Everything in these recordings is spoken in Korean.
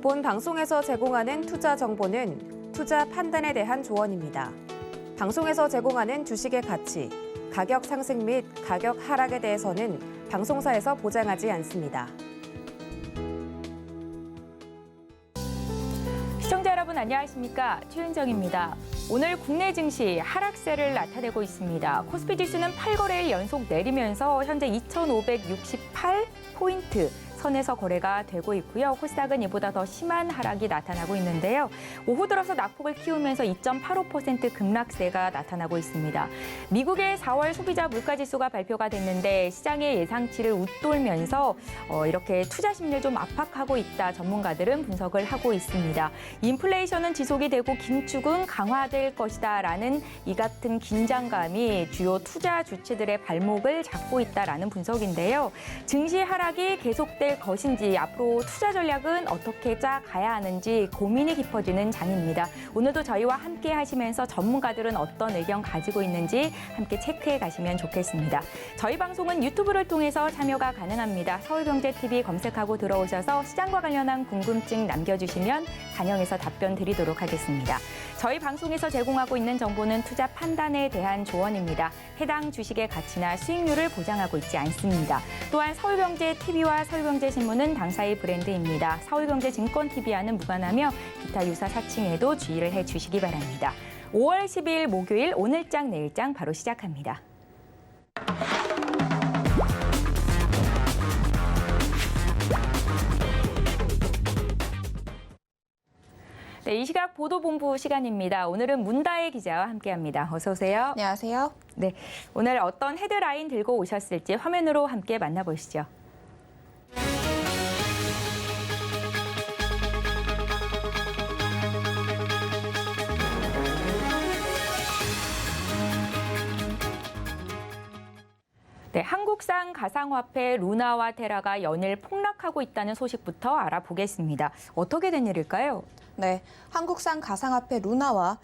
본 방송에서 제공하는 투자 정보는 투자 판단에 대한 조언입니다. 방송에서 제공하는 주식의 가치, 가격 상승 및 가격 하락에 대해서는 방송사에서 보장하지 않습니다. 시청자 여러분 안녕하십니까? 최윤정입니다. 오늘 국내 증시 하락세를 나타내고 있습니다. 코스피 지수는 8거래일 연속 내리면서 현재 2,568포인트 선에서 거래가 되고 있고요. 코스닥은 이보다 더 심한 하락이 나타나고 있는데요. 오후 들어서 낙폭을 키우면서 2.85% 급락세가 나타나고 있습니다. 미국의 4월 소비자 물가지수가 발표가 됐는데 시장의 예상치를 웃돌면서 이렇게 투자 심리를 좀 압박하고 있다 전문가들은 분석을 하고 있습니다. 인플레이션은 지속이 되고 긴축은 강화될 것이다라는 이 같은 긴장감이 주요 투자 주체들의 발목을 잡고 있다라는 분석인데요. 증시 하락이 계속될 것인지 앞으로 투자 전략은 어떻게 짜가야 하는지 고민이 깊어지는 장입니다. 오늘도 저희와 함께 하시면서 전문가들은 어떤 의견 가지고 있는지 함께 체크해 가시면 좋겠습니다. 저희 방송은 유튜브를 통해서 참여가 가능합니다. 서울경제TV 검색하고 들어오셔서 시장과 관련한 궁금증 남겨주시면 반영해서 답변 드리도록 하겠습니다. 저희 방송에서 제공하고 있는 정보는 투자 판단에 대한 조언입니다. 해당 주식의 가치나 수익률을 보장하고 있지 않습니다. 또한 서울경제TV와 서울경제신문은 당사의 브랜드입니다. 서울경제증권TV와는 무관하며 기타 유사 사칭에도 주의를 해주시기 바랍니다. 5월 10일 목요일 오늘장 내일장 바로 시작합니다. 네, 이 시각 보도본부 시간입니다. 오늘은 문다혜 기자와 함께합니다. 어서 오세요. 안녕하세요. 네, 오늘 어떤 헤드라인 들고 오셨을지 화면으로 함께 만나보시죠. 네, 한국산 가상화폐 루나와 테라가 연일 폭락하고 있다는 소식부터 알아보겠습니다. 어떻게 된 일일까요? 네, 한국산 가상화폐 루나와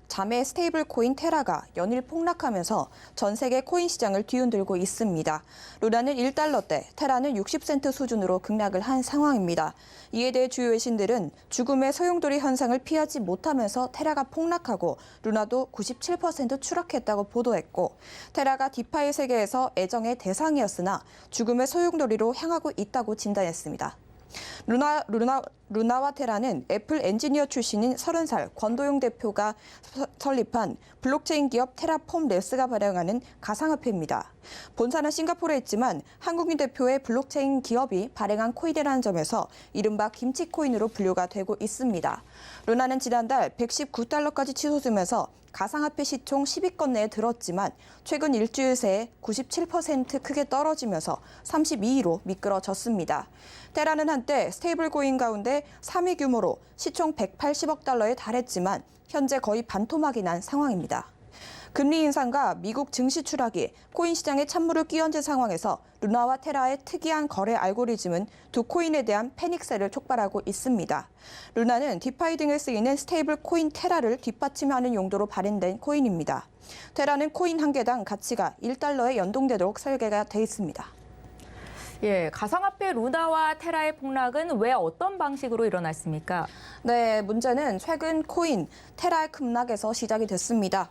자매 스테이블 코인 테라가 연일 폭락하면서 전 세계 코인 시장을 뒤흔들고 있습니다. 루나는 1달러대, 테라는 60센트 수준으로 급락을 한 상황입니다. 이에 대해 주요 외신들은 죽음의 소용돌이 현상을 피하지 못하면서 테라가 폭락하고 루나도 97% 추락했다고 보도했고, 테라가 디파이 세계에서 애정의 대상이었으나 죽음의 소용돌이로 향하고 있다고 진단했습니다. 루나와 테라는 애플 엔지니어 출신인 30살 권도용 대표가 설립한 블록체인 기업 테라폼 랩스가 발행하는 가상화폐입니다. 본사는 싱가포르에 있지만 한국인 대표의 블록체인 기업이 발행한 코인이라는 점에서 이른바 김치코인으로 분류가 되고 있습니다. 루나는 지난달 119달러까지 치솟으면서 가상화폐 시총 10위권 내에 들었지만 최근 일주일 새에 97% 크게 떨어지면서 32위로 미끄러졌습니다. 테라는 한때 스테이블 코인 가운데 3위 규모로 시총 180억 달러에 달했지만 현재 거의 반토막이 난 상황입니다. 금리 인상과 미국 증시 추락이 코인 시장에 찬물을 끼얹은 상황에서 루나와 테라의 특이한 거래 알고리즘은 두 코인에 대한 패닉세를 촉발하고 있습니다. 루나는 디파이 등에 쓰이는 스테이블 코인 테라를 뒷받침하는 용도로 발행된 코인입니다. 테라는 코인 한 개당 가치가 1달러에 연동되도록 설계가 돼 있습니다. 예, 가상화폐 루나와 테라의 폭락은 왜 어떤 방식으로 일어났습니까? 네, 문제는 최근 코인 테라의 급락에서 시작이 됐습니다.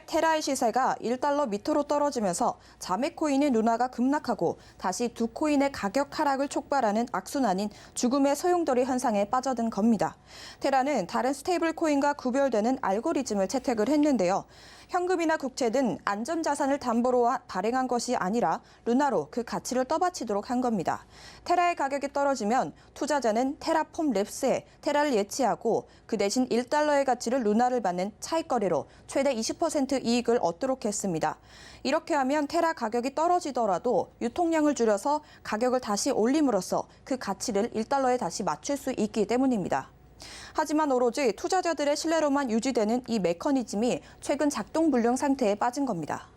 테라의 시세가 1달러 밑으로 떨어지면서 자매 코인인 루나가 급락하고 다시 두 코인의 가격 하락을 촉발하는 악순환인 죽음의 소용돌이 현상에 빠져든 겁니다. 테라는 다른 스테이블 코인과 구별되는 알고리즘을 채택을 했는데요. 현금이나 국채 등 안전자산을 담보로 발행한 것이 아니라 루나로 그 가치를 떠받치도록 한 겁니다. 테라의 가격이 떨어지면 투자자는 테라폼 랩스에 테라를 예치하고 그 대신 1달러의 가치를 루나를 받는 차익거래로 최대 20% 이익을 얻도록 했습니다. 이렇게 하면 테라 가격이 떨어지더라도 유통량을 줄여서 가격을 다시 올림으로써 그 가치를 1달러에 다시 맞출 수 있기 때문입니다. 하지만 오로지 투자자들의 신뢰로만 유지되는 이 메커니즘이 최근 작동불능 상태에 빠진 겁니다.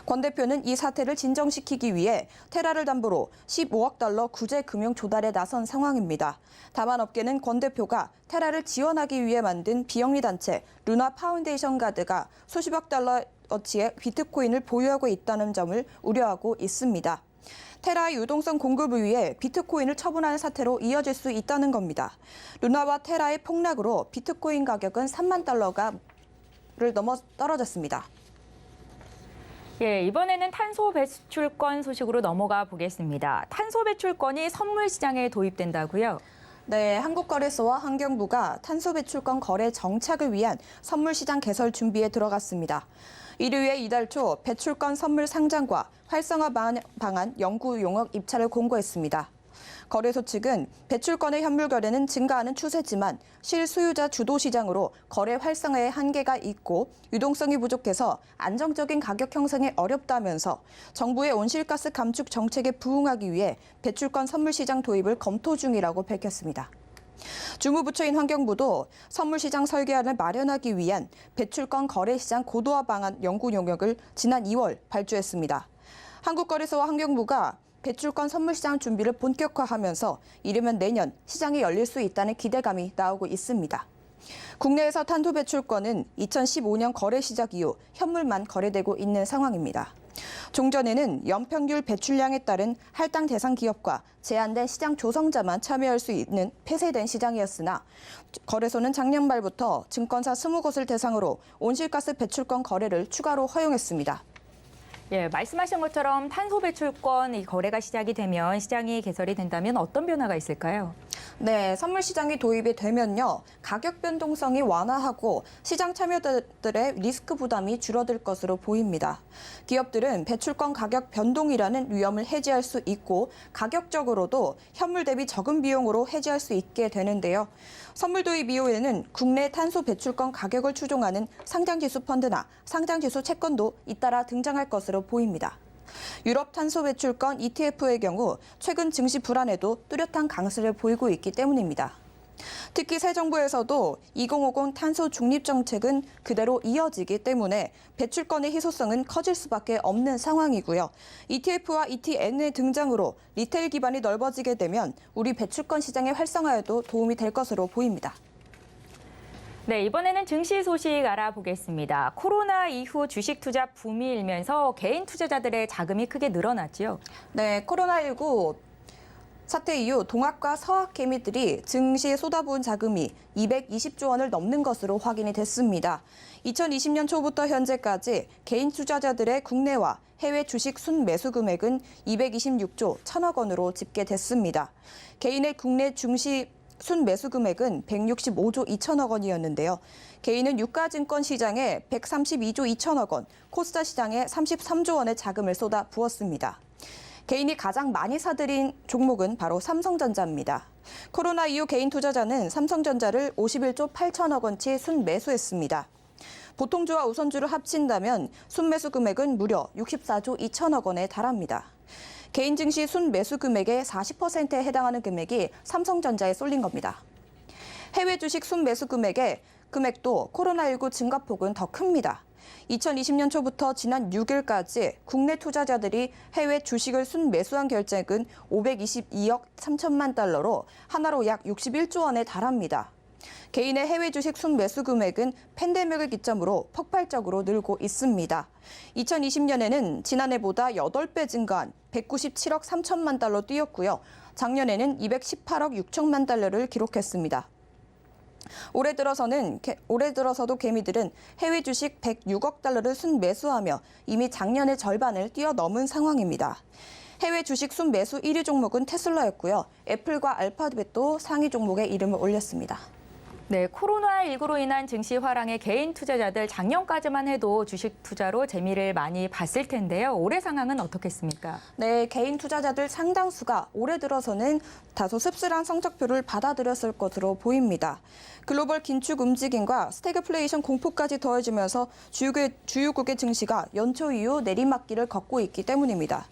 권 대표는 이 사태를 진정시키기 위해 테라를 담보로 15억 달러 구제 금융 조달에 나선 상황입니다. 다만 업계는 권 대표가 테라를 지원하기 위해 만든 비영리 단체 루나 파운데이션 가드가 수십억 달러어치의 비트코인을 보유하고 있다는 점을 우려하고 있습니다. 테라의 유동성 공급을 위해 비트코인을 처분하는 사태로 이어질 수 있다는 겁니다. 루나와 테라의 폭락으로 비트코인 가격은 3만 달러를 넘어 떨어졌습니다. 예, 이번에는 탄소 배출권 소식으로 넘어가 보겠습니다. 탄소 배출권이 선물 시장에 도입된다고요? 네, 한국거래소와 환경부가 탄소 배출권 거래 정착을 위한 선물 시장 개설 준비에 들어갔습니다. 이를 위해 이달 초 배출권 선물 상장과 활성화 방안 연구 용역 입찰을 공고했습니다. 거래소 측은 배출권의 현물 거래는 증가하는 추세지만 실수요자 주도 시장으로 거래 활성화에 한계가 있고 유동성이 부족해서 안정적인 가격 형성에 어렵다면서 정부의 온실가스 감축 정책에 부응하기 위해 배출권 선물 시장 도입을 검토 중이라고 밝혔습니다. 주무부처인 환경부도 선물시장 설계안을 마련하기 위한 배출권 거래시장 고도화 방안 연구 용역을 지난 2월 발주했습니다. 한국거래소와 환경부가 배출권 선물시장 준비를 본격화하면서 이르면 내년 시장이 열릴 수 있다는 기대감이 나오고 있습니다. 국내에서 탄소 배출권은 2015년 거래 시작 이후 현물만 거래되고 있는 상황입니다. 종전에는 연평균 배출량에 따른 할당 대상 기업과 제한된 시장 조성자만 참여할 수 있는 폐쇄된 시장이었으나 거래소는 작년 말부터 증권사 20곳을 대상으로 온실가스 배출권 거래를 추가로 허용했습니다. 예, 말씀하신 것처럼 탄소 배출권 이 거래가 시작이 되면 시장이 개설이 된다면 어떤 변화가 있을까요? 네, 선물 시장이 도입이 되면요. 가격 변동성이 완화하고 시장 참여자들의 리스크 부담이 줄어들 것으로 보입니다. 기업들은 배출권 가격 변동이라는 위험을 해지할 수 있고 가격적으로도 현물 대비 적은 비용으로 해지할 수 있게 되는데요. 선물 도입 이후에는 국내 탄소 배출권 가격을 추종하는 상장지수 펀드나 상장지수 채권도 잇따라 등장할 것으로 보입니다. 유럽 탄소 배출권 ETF의 경우 최근 증시 불안에도 뚜렷한 강세를 보이고 있기 때문입니다. 특히 새 정부에서도 2050 탄소 중립 정책은 그대로 이어지기 때문에 배출권의 희소성은 커질 수밖에 없는 상황이고요. ETF와 ETN의 등장으로 리테일 기반이 넓어지게 되면 우리 배출권 시장의 활성화에도 도움이 될 것으로 보입니다. 네, 이번에는 증시 소식 알아보겠습니다. 코로나 이후 주식 투자 붐이 일면서 개인 투자자들의 자금이 크게 늘어났지요. 네, 코로나19 사태 이후 동학과 서학 개미들이 증시에 쏟아부은 자금이 220조 원을 넘는 것으로 확인이 됐습니다. 2020년 초부터 현재까지 개인 투자자들의 국내와 해외 주식 순매수 금액은 226조 1천억 원으로 집계됐습니다. 개인의 국내 증시 순매수 금액은 165조 2천억 원이었는데요. 개인은 유가증권 시장에 132조 2천억 원, 코스닥 시장에 33조 원의 자금을 쏟아 부었습니다. 개인이 가장 많이 사들인 종목은 바로 삼성전자입니다. 코로나 이후 개인 투자자는 삼성전자를 51조 8천억 원치 순매수했습니다. 보통주와 우선주를 합친다면 순매수 금액은 무려 64조 2천억 원에 달합니다. 개인 증시 순매수 금액의 40%에 해당하는 금액이 삼성전자에 쏠린 겁니다. 해외 주식 순매수 금액도 코로나19 증가폭은 더 큽니다. 2020년 초부터 지난 6일까지 국내 투자자들이 해외 주식을 순매수한 결제액은 522억 3천만 달러로 하나로 약 61조 원에 달합니다. 개인의 해외 주식 순매수 금액은 팬데믹을 기점으로 폭발적으로 늘고 있습니다. 2020년에는 지난해보다 8배 증가한 197억 3천만 달러 뛰었고요. 작년에는 218억 6천만 달러를 기록했습니다. 올해 들어서도 개미들은 해외 주식 106억 달러를 순매수하며 이미 작년의 절반을 뛰어넘은 상황입니다. 해외 주식 순매수 1위 종목은 테슬라였고요. 애플과 알파벳도 상위 종목에 이름을 올렸습니다. 네, 코로나19로 인한 증시 화랑에 개인 투자자들 작년까지만 해도 주식 투자로 재미를 많이 봤을 텐데요. 올해 상황은 어떻겠습니까? 네, 개인 투자자들 상당수가 올해 들어서는 다소 씁쓸한 성적표를 받아들였을 것으로 보입니다. 글로벌 긴축 움직임과 스태그플레이션 공포까지 더해지면서 주요국의 증시가 연초 이후 내리막길을 걷고 있기 때문입니다.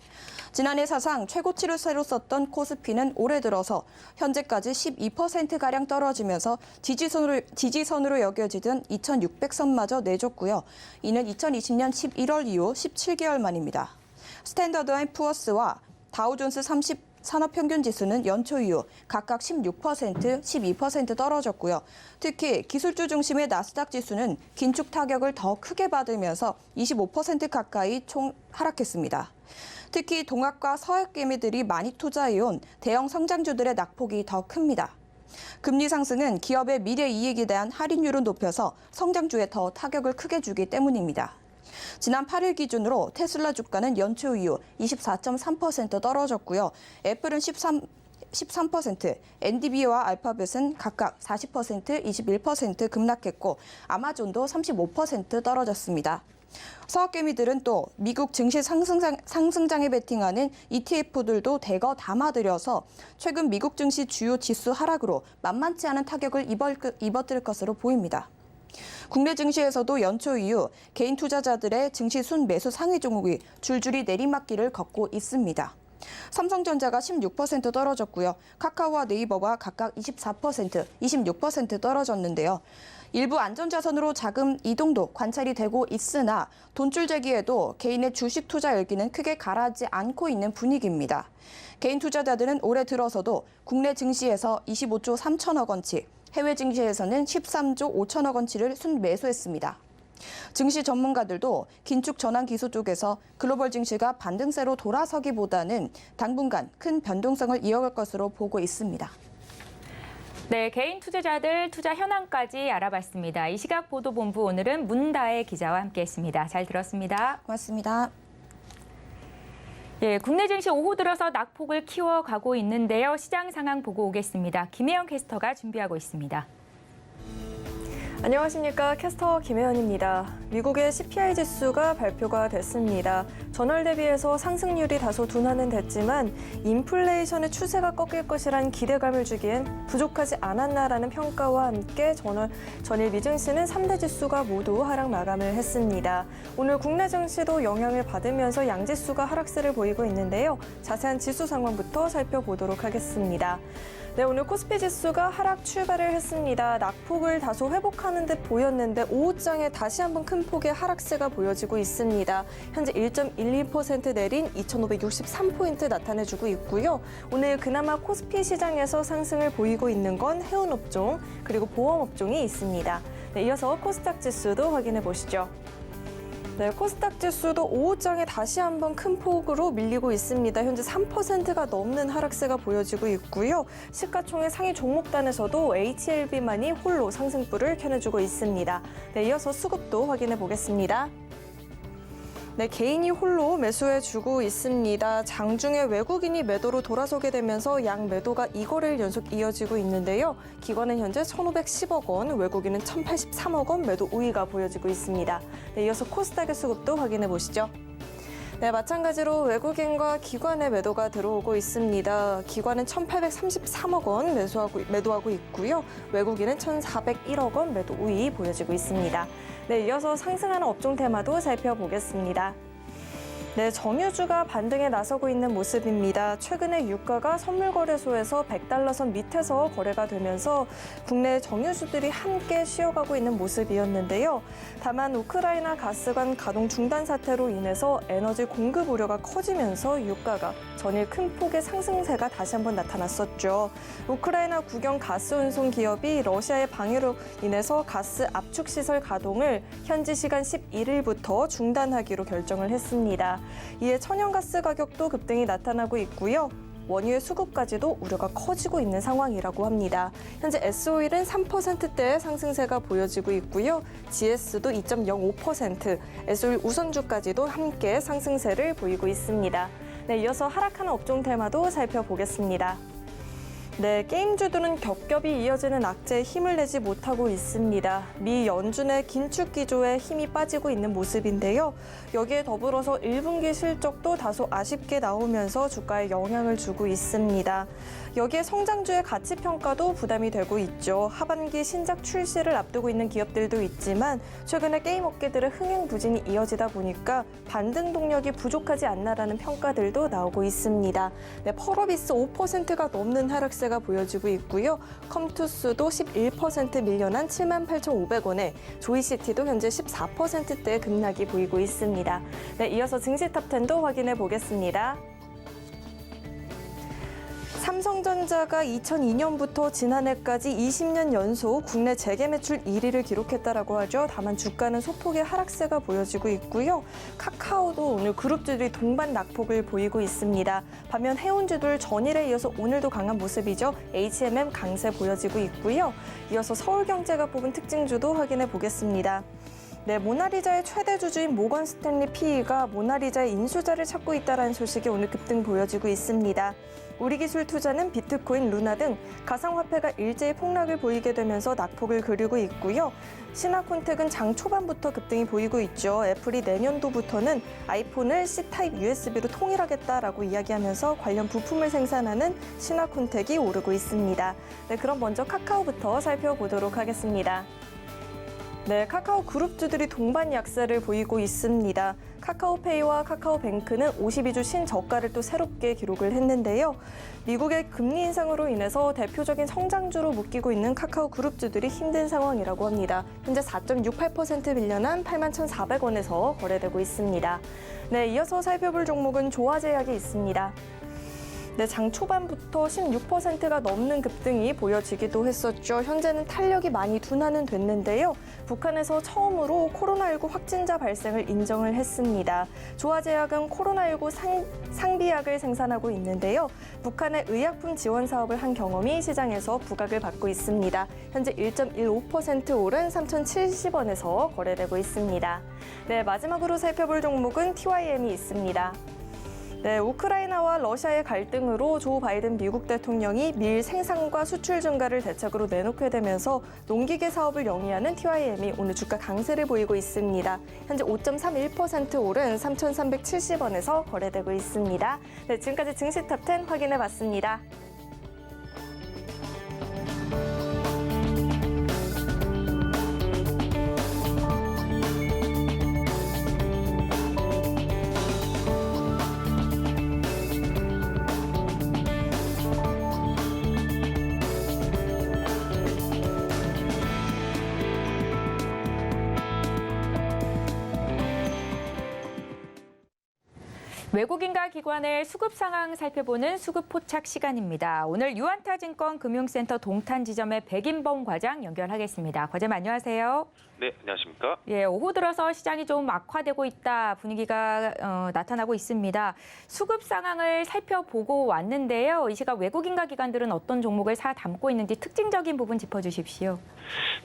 지난해 사상 최고치를 새로 썼던 코스피는 올해 들어서 현재까지 12%가량 떨어지면서 지지선으로 여겨지던 2600선마저 내줬고요. 이는 2020년 11월 이후 17개월 만입니다. 스탠더드 앤 푸어스와 다우존스 30 산업평균지수는 연초 이후 각각 16%, 12% 떨어졌고요. 특히 기술주 중심의 나스닥 지수는 긴축 타격을 더 크게 받으면서 25% 가까이 총 하락했습니다. 특히 동학과 서학 개미들이 많이 투자해온 대형 성장주들의 낙폭이 더 큽니다. 금리 상승은 기업의 미래 이익에 대한 할인율을 높여서 성장주에 더 타격을 크게 주기 때문입니다. 지난 8일 기준으로 테슬라 주가는 연초 이후 24.3% 떨어졌고요. 애플은 13%, 엔비디아와 알파벳은 각각 40%, 21% 급락했고 아마존도 35% 떨어졌습니다. 서학개미들은 또 미국 증시 상승장에 베팅하는 ETF들도 대거 담아들여서 최근 미국 증시 주요 지수 하락으로 만만치 않은 타격을 입어들 것으로 보입니다. 국내 증시에서도 연초 이후 개인 투자자들의 증시 순매수 상위 종목이 줄줄이 내리막길을 걷고 있습니다. 삼성전자가 16% 떨어졌고요. 카카오와 네이버가 각각 24%, 26% 떨어졌는데요. 일부 안전자산으로 자금 이동도 관찰이 되고 있으나 돈줄 재기에도 개인의 주식 투자 열기는 크게 가라앉지 않고 있는 분위기입니다. 개인 투자자들은 올해 들어서도 국내 증시에서 25조 3천억 원치, 해외 증시에서는 13조 5천억 원치를 순매수했습니다. 증시 전문가들도 긴축 전환 기소 쪽에서 글로벌 증시가 반등세로 돌아서기보다는 당분간 큰 변동성을 이어갈 것으로 보고 있습니다. 네, 개인 투자자들 투자 현황까지 알아봤습니다. 이 시각 보도본부 오늘은 문다혜 기자와 함께했습니다. 잘 들었습니다. 고맙습니다. 예, 국내 증시 오후 들어서 낙폭을 키워가고 있는데요. 시장 상황 보고 오겠습니다. 김혜영 캐스터가 준비하고 있습니다. 안녕하십니까. 캐스터 김혜연입니다. 미국의 CPI 지수가 발표가 됐습니다. 전월 대비해서 상승률이 다소 둔화는 됐지만 인플레이션의 추세가 꺾일 것이란 기대감을 주기엔 부족하지 않았나라는 평가와 함께 전일 미증시는 3대 지수가 모두 하락 마감을 했습니다. 오늘 국내 증시도 영향을 받으면서 양지수가 하락세를 보이고 있는데요. 자세한 지수 상황부터 살펴보도록 하겠습니다. 네, 오늘 코스피 지수가 하락 출발을 했습니다. 낙폭을 다소 회복하는 듯 보였는데 오후장에 다시 한번 큰 폭의 하락세가 보여지고 있습니다. 현재 1.12% 내린 2,563포인트 나타내주고 있고요. 오늘 그나마 코스피 시장에서 상승을 보이고 있는 건 해운업종 그리고 보험업종이 있습니다. 네, 이어서 코스닥 지수도 확인해 보시죠. 네, 코스닥 지수도 오후장에 다시 한번 큰 폭으로 밀리고 있습니다. 현재 3%가 넘는 하락세가 보여지고 있고요. 시가총액 상위 종목단에서도 HLB만이 홀로 상승불을 켜내주고 있습니다. 네, 이어서 수급도 확인해 보겠습니다. 네, 개인이 홀로 매수해주고 있습니다. 장중에 외국인이 매도로 돌아서게 되면서 양 매도가 2거래일 연속 이어지고 있는데요. 기관은 현재 1,510억 원, 외국인은 1,083억 원 매도 우위가 보여지고 있습니다. 네, 이어서 코스닥의 수급도 확인해 보시죠. 네, 마찬가지로 외국인과 기관의 매도가 들어오고 있습니다. 기관은 1,833억 원 매도하고 있고요. 외국인은 1,401억 원 매도 우위 보여지고 있습니다. 네, 이어서 상승하는 업종 테마도 살펴보겠습니다. 네, 정유주가 반등에 나서고 있는 모습입니다. 최근에 유가가 선물거래소에서 $100 선 밑에서 거래가 되면서 국내 정유주들이 함께 쉬어가고 있는 모습이었는데요. 다만 우크라이나 가스관 가동 중단 사태로 인해서 에너지 공급 우려가 커지면서 유가가 전일 큰 폭의 상승세가 다시 한번 나타났었죠. 우크라이나 국영 가스 운송 기업이 러시아의 방해로 인해서 가스 압축 시설 가동을 현지 시간 11일부터 중단하기로 결정을 했습니다. 이에 천연가스 가격도 급등이 나타나고 있고요. 원유의 수급까지도 우려가 커지고 있는 상황이라고 합니다. 현재 S오일은 3%대의 상승세가 보여지고 있고요. GS도 2.05%, S오일 우선주까지도 함께 상승세를 보이고 있습니다. 네, 이어서 하락하는 업종 테마도 살펴보겠습니다. 네, 게임주들은 겹겹이 이어지는 악재에 힘을 내지 못하고 있습니다. 미 연준의 긴축 기조에 힘이 빠지고 있는 모습인데요. 여기에 더불어서 1분기 실적도 다소 아쉽게 나오면서 주가에 영향을 주고 있습니다. 여기에 성장주의 가치 평가도 부담이 되고 있죠. 하반기 신작 출시를 앞두고 있는 기업들도 있지만 최근에 게임 업계들의 흥행부진이 이어지다 보니까 반등 동력이 부족하지 않나라는 평가들도 나오고 있습니다. 네, 펄어비스 5%가 넘는 하락세가 보여지고 있고요. 컴투스도 11% 밀려난 78,500원에 조이시티도 현재 14%대 급락이 보이고 있습니다. 네, 이어서 증시 탑10도 확인해 보겠습니다. 삼성전자가 2002년부터 지난해까지 20년 연속 국내 재계 매출 1위를 기록했다라고 하죠. 다만 주가는 소폭의 하락세가 보여지고 있고요. 카카오도 오늘 그룹주들이 동반 낙폭을 보이고 있습니다. 반면 해운주들 전일에 이어서 오늘도 강한 모습이죠. HMM 강세 보여지고 있고요. 이어서 서울경제가 뽑은 특징주도 확인해 보겠습니다. 네, 모나리자의 최대 주주인 모건 스탠리 PE가 모나리자의 인수자를 찾고 있다는 소식이 오늘 급등 보여지고 있습니다. 우리기술투자는 비트코인, 루나 등 가상화폐가 일제히 폭락을 보이게 되면서 낙폭을 그리고 있고요. 신화콘텍은 장 초반부터 급등이 보이고 있죠. 애플이 내년도부터는 아이폰을 C타입 USB로 통일하겠다라고 이야기하면서 관련 부품을 생산하는 신화콘텍이 오르고 있습니다. 네, 그럼 먼저 카카오부터 살펴보도록 하겠습니다. 네, 카카오 그룹주들이 동반 약세를 보이고 있습니다. 카카오페이와 카카오뱅크는 52주 신저가를 또 새롭게 기록을 했는데요. 미국의 금리 인상으로 인해서 대표적인 성장주로 묶이고 있는 카카오 그룹주들이 힘든 상황이라고 합니다. 현재 4.68% 밀려난 81,400원에서 거래되고 있습니다. 네, 이어서 살펴볼 종목은 조화제약이 있습니다. 네, 장 초반부터 16%가 넘는 급등이 보여지기도 했었죠. 현재는 탄력이 많이 둔화는 됐는데요. 북한에서 처음으로 코로나19 확진자 발생을 인정을 했습니다. 조화제약은 코로나19 상비약을 생산하고 있는데요. 북한의 의약품 지원 사업을 한 경험이 시장에서 부각을 받고 있습니다. 현재 1.15% 오른 3,070원에서 거래되고 있습니다. 네, 마지막으로 살펴볼 종목은 TYM이 있습니다. 네, 우크라이나와 러시아의 갈등으로 조 바이든 미국 대통령이 밀 생산과 수출 증가를 대책으로 내놓게 되면서 농기계 사업을 영위하는 TYM이 오늘 주가 강세를 보이고 있습니다. 현재 5.31% 오른 3,370원에서 거래되고 있습니다. 네, 지금까지 증시 탑10 확인해봤습니다. 외국인과 기관의 수급 상황 살펴보는 수급 포착 시간입니다. 오늘 유한타증권 금융센터 동탄 지점의 백인범 과장 연결하겠습니다. 과장님 안녕하세요. 네, 안녕하십니까? 예, 오후 들어서 시장이 좀 악화되고 있다 분위기가 나타나고 있습니다. 수급 상황을 살펴보고 왔는데요. 이 시각 외국인과 기관들은 어떤 종목을 사 담고 있는지 특징적인 부분 짚어주십시오.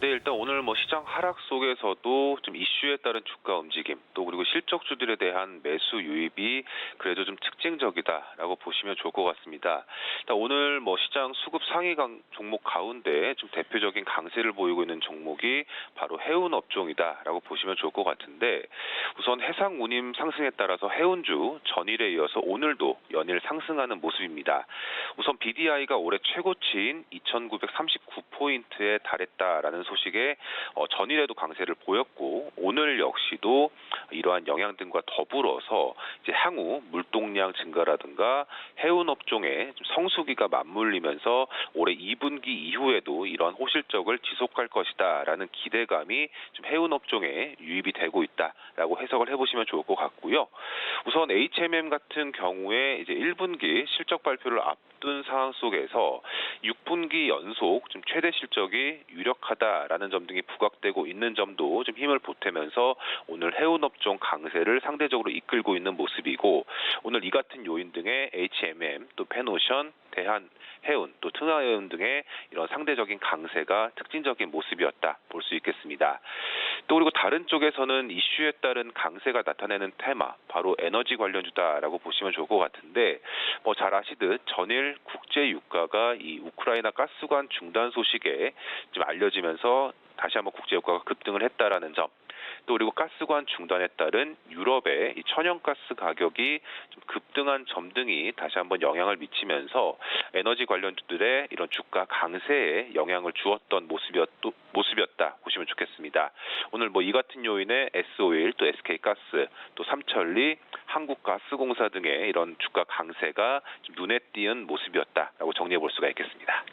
네, 일단 오늘 시장 하락 속에서도 좀 이슈에 따른 주가 움직임, 또 그리고 실적주들에 대한 매수 유입이 그래도 좀 특징적이다라고 보시면 좋을 것 같습니다. 일단 오늘 시장 수급 상위 종목 가운데 좀 대표적인 강세를 보이고 있는 종목이 바로 해운 업종이다라고 보시면 좋을 것 같은데, 우선 해상 운임 상승에 따라서 해운주 전일에 이어서 오늘도 연일 상승하는 모습입니다. 우선 BDI가 올해 최고치인 2,939포인트에 달했다라는 소식에 전일에도 강세를 보였고, 오늘 역시도 이러한 영향 등과 더불어서 이제 향후 물동량 증가라든가 해운 업종에 좀 성수기가 맞물리면서 올해 2분기 이후에도 이러한 호실적을 지속할 것이다라는 기대감이 좀 해운 업종에 유입이 되고 있다라고 해석을 해보시면 좋을 것 같고요. 우선 HMM 같은 경우에 이제 1분기 실적 발표를 앞둔 상황 속에서 6분기 연속 좀 최대 실적이 유력하다라는 점 등이 부각되고 있는 점도 좀 힘을 보태면서 오늘 해운 업종 강세를 상대적으로 이끌고 있는 모습이고, 오늘 이 같은 요인 등의 HMM, 또 페노션, 대한해운, 또 트나해운 등의 이런 상대적인 강세가 특징적인 모습이었다 볼 수 있겠습니다. 또 그리고 다른 쪽에서는 이슈에 따른 강세가 나타내는 테마, 바로 에너지 관련주다라고 보시면 좋을 것 같은데, 잘 아시듯 전일 국제 유가가 이 우크라이나 가스관 중단 소식에 좀 알려지면서 다시 한번 국제 유가가 급등을 했다라는 점, 또 그리고 가스관 중단에 따른 유럽의 이 천연가스 가격이 좀 급등한 점 등이 다시 한번 영향을 미치면서 에너지 관련주들의 이런 주가 강세에 영향을 주었던 모습이었다 보시면 좋겠습니다. 오늘 이 같은 요인에 S-오일, 또 SK가스, 또 삼천리, 한국가스공사 등의 이런 주가 강세가 좀 눈에 띄는 모습이었다라고 정리해 볼 수가 있겠습니다.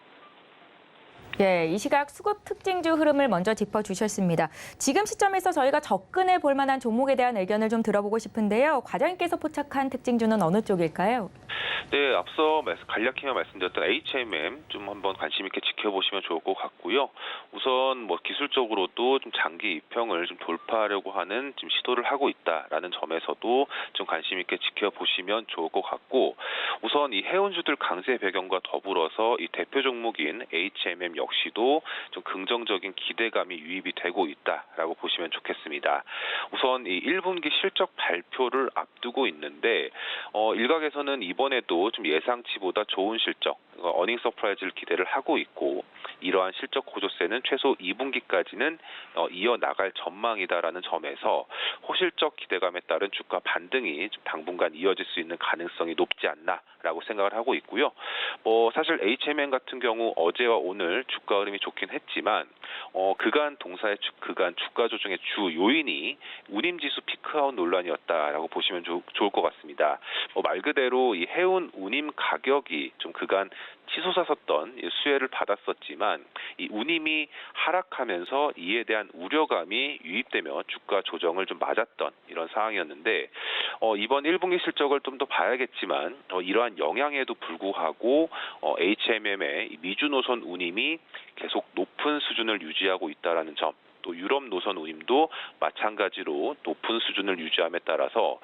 예, 이 시각 수급 특징주 흐름을 먼저 짚어주셨습니다. 지금 시점에서 저희가 접근해 볼 만한 종목에 대한 의견을 좀 들어보고 싶은데요. 과장님께서 포착한 특징주는 어느 쪽일까요? 네, 앞서 간략히만 말씀드렸던 HMM 좀 한번 관심 있게 지켜보시면 좋을 것 같고요. 우선 뭐 기술적으로도 좀 장기 입형을 좀 돌파하려고 하는 지금 시도를 하고 있다라는 점에서도 좀 관심 있게 지켜보시면 좋을 것 같고, 우선 이 해운주들 강세 배경과 더불어서 이 대표 종목인 HMM 역시도 좀 긍정적인 기대감이 유입이 되고 있다라고 보시면 좋겠습니다. 우선 이 1분기 실적 발표를 앞두고 있는데 일각에서는 이번에도 좀 예상치보다 좋은 실적, 어닝 서프라이즈를 기대를 하고 있고, 이러한 실적 고조세는 최소 2분기까지는 이어나갈 전망이다라는 점에서 호실적 기대감에 따른 주가 반등이 좀 당분간 이어질 수 있는 가능성이 높지 않나라고 생각을 하고 있고요. 사실 HMM 같은 경우 어제와 오늘 주가 흐름이 좋긴 했지만 그간 동사의 그간 주가 조정의 주 요인이 운임지수 피크아웃 논란이었다라고 보시면 좋을 것 같습니다. 말 그대로 이 해운 운임 가격이 좀 그간 치솟았었던 수혜를 받았었지만 이 운임이 하락하면서 이에 대한 우려감이 유입되며 주가 조정을 좀 맞았던 이런 상황이었는데 이번 1분기 실적을 좀 더 봐야겠지만 이러한 영향에도 불구하고 HMM의 미주 노선 운임이 계속 높은 수준을 유지하고 있다라는 점, 또 유럽 노선 운임도 마찬가지로 높은 수준을 유지함에 따라서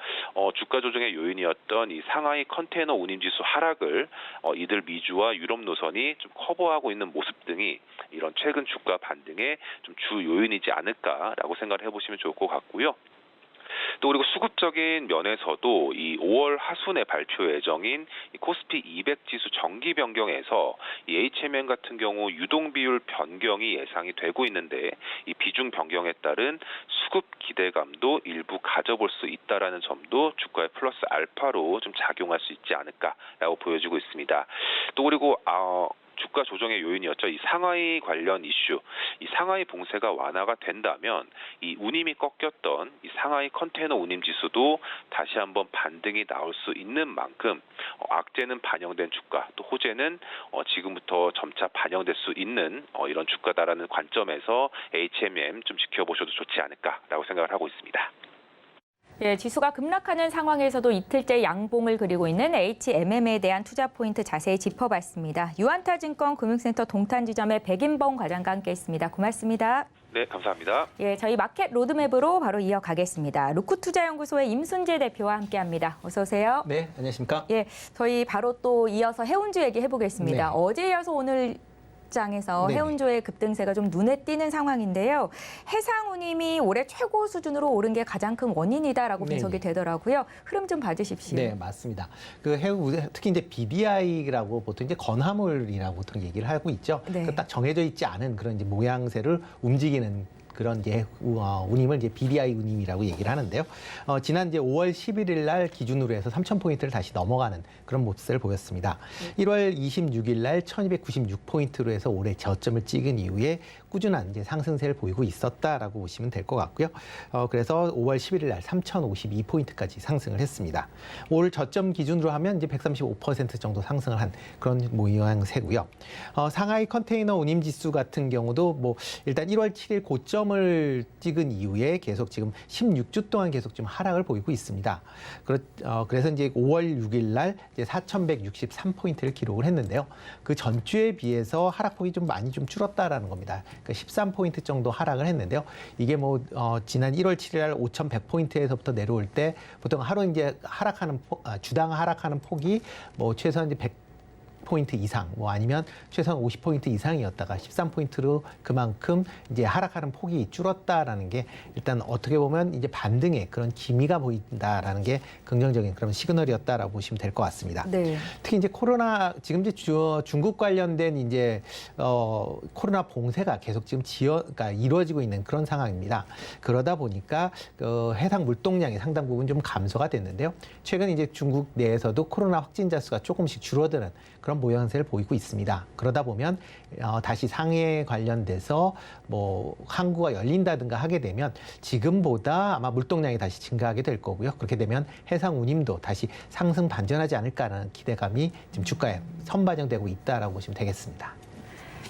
주가 조정의 요인이었던 이 상하이 컨테이너 운임지수 하락을 이들 미주와 유럽 노선이 좀 커버하고 있는 모습 등이 이런 최근 주가 반등의 좀 주 요인이지 않을까라고 생각을 해보시면 좋을 것 같고요. 또 그리고 수급적인 면에서도 이 5월 하순에 발표 예정인 이 코스피 200 지수 정기 변경에서 이 HMM 같은 경우 유동 비율 변경이 예상이 되고 있는데, 이 비중 변경에 따른 수급 기대감도 일부 가져볼 수 있다라는 점도 주가의 플러스 알파로 좀 작용할 수 있지 않을까라고 보여지고 있습니다. 또 그리고 주가 조정의 요인이었죠. 이 상하이 관련 이슈, 이 상하이 봉쇄가 완화가 된다면 이 운임이 꺾였던 이 상하이 컨테이너 운임 지수도 다시 한번 반등이 나올 수 있는 만큼 악재는 반영된 주가, 또 호재는 지금부터 점차 반영될 수 있는 이런 주가다라는 관점에서 HMM 좀 지켜보셔도 좋지 않을까라고 생각을 하고 있습니다. 예, 지수가 급락하는 상황에서도 이틀째 양봉을 그리고 있는 HMM에 대한 투자 포인트 자세히 짚어봤습니다. 유안타증권 금융센터 동탄지점의 백인봉 과장과 함께했습니다. 고맙습니다. 네, 감사합니다. 예, 저희 마켓 로드맵으로 바로 이어가겠습니다. 루크투자연구소의 임순재 대표와 함께합니다. 어서 오세요. 네, 안녕하십니까? 예, 저희 바로 또 이어서 해운주 얘기해보겠습니다. 네. 어제 이어서 오늘 장에서 네네. 해운조의 급등세가 좀 눈에 띄는 상황인데요. 해상운임이 올해 최고 수준으로 오른 게 가장 큰 원인이다라고 분석이 되더라고요. 흐름 좀 봐주십시오. 네, 맞습니다. 그 특히 이제 BDI라고 보통 이제 건화물이라고 보통 얘기를 하고 있죠. 네. 딱 정해져 있지 않은 그런 이제 모양새를 움직이는 그런 이제 운임을 이제 BDI 운임이라고 얘기를 하는데요. 지난 이제 5월 11일 날 기준으로 해서 3,000포인트를 다시 넘어가는 그런 모습을 보였습니다. 1월 26일 날 1,296포인트로 해서 올해 저점을 찍은 이후에 꾸준한 이제 상승세를 보이고 있었다라고 보시면 될 것 같고요. 그래서 5월 11일 날 3,052포인트까지 상승을 했습니다. 올 저점 기준으로 하면 이제 135% 정도 상승을 한 그런 모양새고요. 상하이 컨테이너 운임 지수 같은 경우도 뭐 일단 1월 7일 고점을 찍은 이후에 계속 지금 16주 동안 계속 좀 하락을 보이고 있습니다. 그래서 이제 5월 6일 날 이제 4,163포인트를 기록을 했는데요. 그 전주에 비해서 하락폭이 좀 많이 좀 줄었다라는 겁니다. 그러니까 13포인트 정도 하락을 했는데요. 이게 뭐 지난 1월 7일 날 5,100포인트에서부터 내려올 때 보통 하루 이제 주당 하락하는 폭이 뭐 최소한 이제 100포인트 이상, 뭐 아니면 최소한 50포인트 이상이었다가 13포인트로 그만큼 이제 하락하는 폭이 줄었다라는 게 일단 어떻게 보면 이제 반등의 그런 기미가 보인다라는 게 긍정적인 그런 시그널이었다라고 보시면 될 것 같습니다. 네. 특히 이제 지금 이제 중국 관련된 이제 코로나 봉쇄가 계속 지금 그러니까 이루어지고 있는 그런 상황입니다. 그러다 보니까 해상 물동량이 상당 부분 좀 감소가 됐는데요. 최근 이제 중국 내에서도 코로나 확진자 수가 조금씩 줄어드는 그런 모양새를 보이고 있습니다. 그러다 보면 다시 상해에 관련돼서 뭐 항구가 열린다든가 하게 되면 지금보다 아마 물동량이 다시 증가하게 될 거고요. 그렇게 되면 해상 운임도 다시 상승 반전하지 않을까라는 기대감이 지금 주가에 선반영되고 있다라고 보시면 되겠습니다.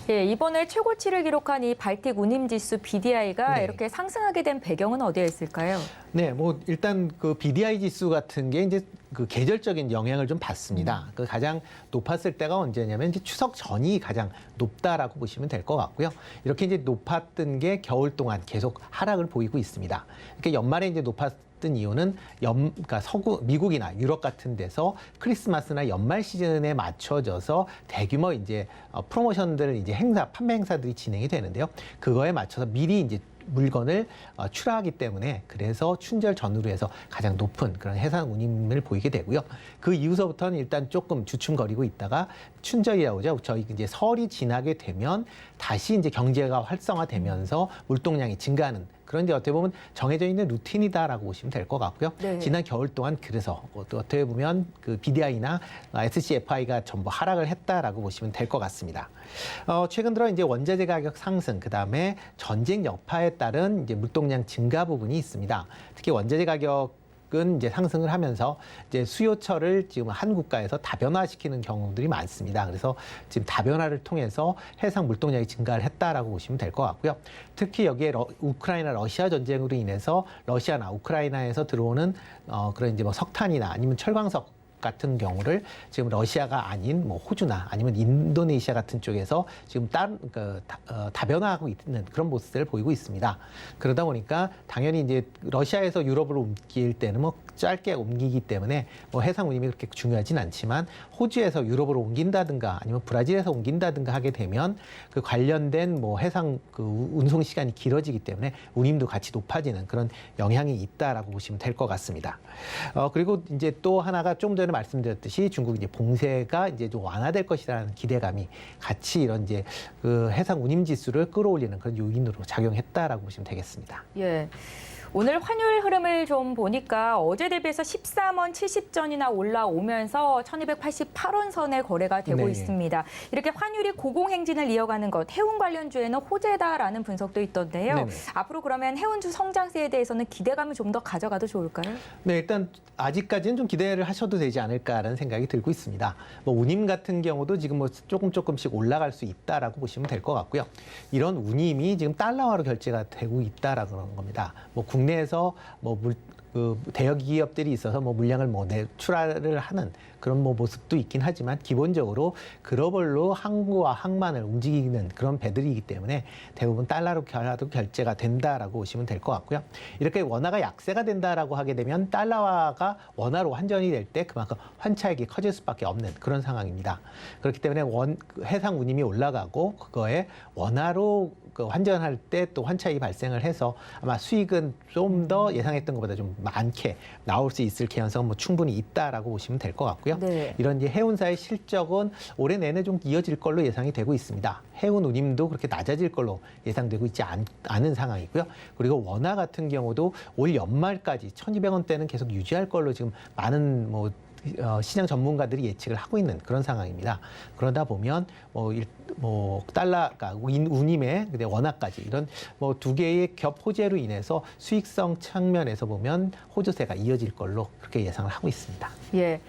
예, 이번에 최고치를 기록한 이 발틱 운임지수 BDI가 네. 이렇게 상승하게 된 배경은 어디에 있을까요? 네, 뭐 일단 그 BDI 지수 같은 게 이제 그 계절적인 영향을 좀 받습니다. 그 가장 높았을 때가 언제냐면 이제 추석 전이 가장 높다라고 보시면 될 것 같고요. 이렇게 이제 높았던 게 겨울 동안 계속 하락을 보이고 있습니다. 이렇게 연말에 이제 높았던 이유는 그러니까 미국이나 유럽 같은 데서 크리스마스나 연말 시즌에 맞춰져서 대규모 이제 프로모션들 이제 판매 행사들이 진행이 되는데요. 그거에 맞춰서 미리 이제 물건을 출하하기 때문에 그래서 춘절 전후로 해서 가장 높은 그런 해상 운임을 보이게 되고요. 그 이후서부터는 일단 조금 주춤거리고 있다가 춘절이라고 하죠. 저희 이제 설이 지나게 되면 다시 이제 경제가 활성화되면서 물동량이 증가하는 그런 이제 어떻게 보면 정해져 있는 루틴이다라고 보시면 될 것 같고요. 네. 지난 겨울 동안 그래서 또 어떻게 보면 그 BDI나 SCFI가 전부 하락을 했다라고 보시면 될 것 같습니다. 최근 들어 이제 원자재 가격 상승, 그 다음에 전쟁 여파에 따른 이제 물동량 증가 부분이 있습니다. 특히 원자재 가격은 이제 상승을 하면서 이제 수요처를 지금 한 국가에서 다변화시키는 경우들이 많습니다. 그래서 지금 다변화를 통해서 해상 물동량이 증가를 했다라고 보시면 될 것 같고요. 특히 여기에 우크라이나 러시아 전쟁으로 인해서 러시아나 우크라이나에서 들어오는 그런 이제 뭐 석탄이나 아니면 철광석 같은 경우를 지금 러시아가 아닌 뭐 호주나 아니면 인도네시아 같은 쪽에서 지금 다변화하고 있는 그런 모습을 보이고 있습니다. 그러다 보니까 당연히 이제 러시아에서 유럽으로 옮길 때는 뭐 짧게 옮기기 때문에 뭐 해상 운임이 그렇게 중요하진 않지만 호주에서 유럽으로 옮긴다든가 아니면 브라질에서 옮긴다든가 하게 되면 그 관련된 뭐 해상 그 운송 시간이 길어지기 때문에 운임도 같이 높아지는 그런 영향이 있다라고 보시면 될 것 같습니다. 그리고 이제 또 하나가 좀 전에 말씀드렸듯이 중국 이제 봉쇄가 이제 좀 완화될 것이라는 기대감이 같이 이런 이제 그 해상 운임 지수를 끌어올리는 그런 요인으로 작용했다라고 보시면 되겠습니다. 예. 오늘 환율 흐름을 좀 보니까 어제 대비해서 13원 70전이나 올라오면서 1288원 선에 거래가 되고 네. 있습니다. 이렇게 환율이 고공행진을 이어가는 것, 해운 관련주에는 호재다라는 분석도 있던데요. 네네. 앞으로 그러면 해운주 성장세에 대해서는 기대감을 좀 더 가져가도 좋을까요? 네, 일단 아직까지는 좀 기대를 하셔도 되지 않을까라는 생각이 들고 있습니다. 뭐 운임 같은 경우도 지금 뭐 조금씩 올라갈 수 있다라고 보시면 될 것 같고요. 이런 운임이 지금 달러화로 결제가 되고 있다라고 그런 겁니다. 뭐 국내에서 뭐 대여 기업들이 있어서 뭐 물량을 뭐 내출하를 하는 그런 뭐 모습도 있긴 하지만 기본적으로 글로벌로 항구와 항만을 움직이는 그런 배들이기 때문에 대부분 달러로 결제가 된다라고 보시면 될 것 같고요. 이렇게 원화가 약세가 된다라고 하게 되면 달러화가 원화로 환전이 될 때 그만큼 환차익이 커질 수밖에 없는 그런 상황입니다. 그렇기 때문에 해상 운임이 올라가고 그거에 원화로 환전할 때 또 환차익이 발생을 해서 아마 수익은 좀 더 예상했던 것보다 좀 많게 나올 수 있을 개연성은 뭐 충분히 있다라고 보시면 될 것 같고요. 네. 이런 이제 해운사의 실적은 올해 내내 좀 이어질 걸로 예상이 되고 있습니다. 해운 운임도 그렇게 낮아질 걸로 예상되고 있지 않은 상황이고요. 그리고 원화 같은 경우도 올 연말까지 1,200원대는 계속 유지할 걸로 지금 많은 뭐 시장 전문가들이 예측을 하고 있는 그런 상황입니다. 그러다 보면 달러가 운임의 원화까지 이런 뭐 두 개의 겹 호재로 인해서 수익성 측면에서 보면 호조세가 이어질 걸로 그렇게 예상을 하고 있습니다. 예.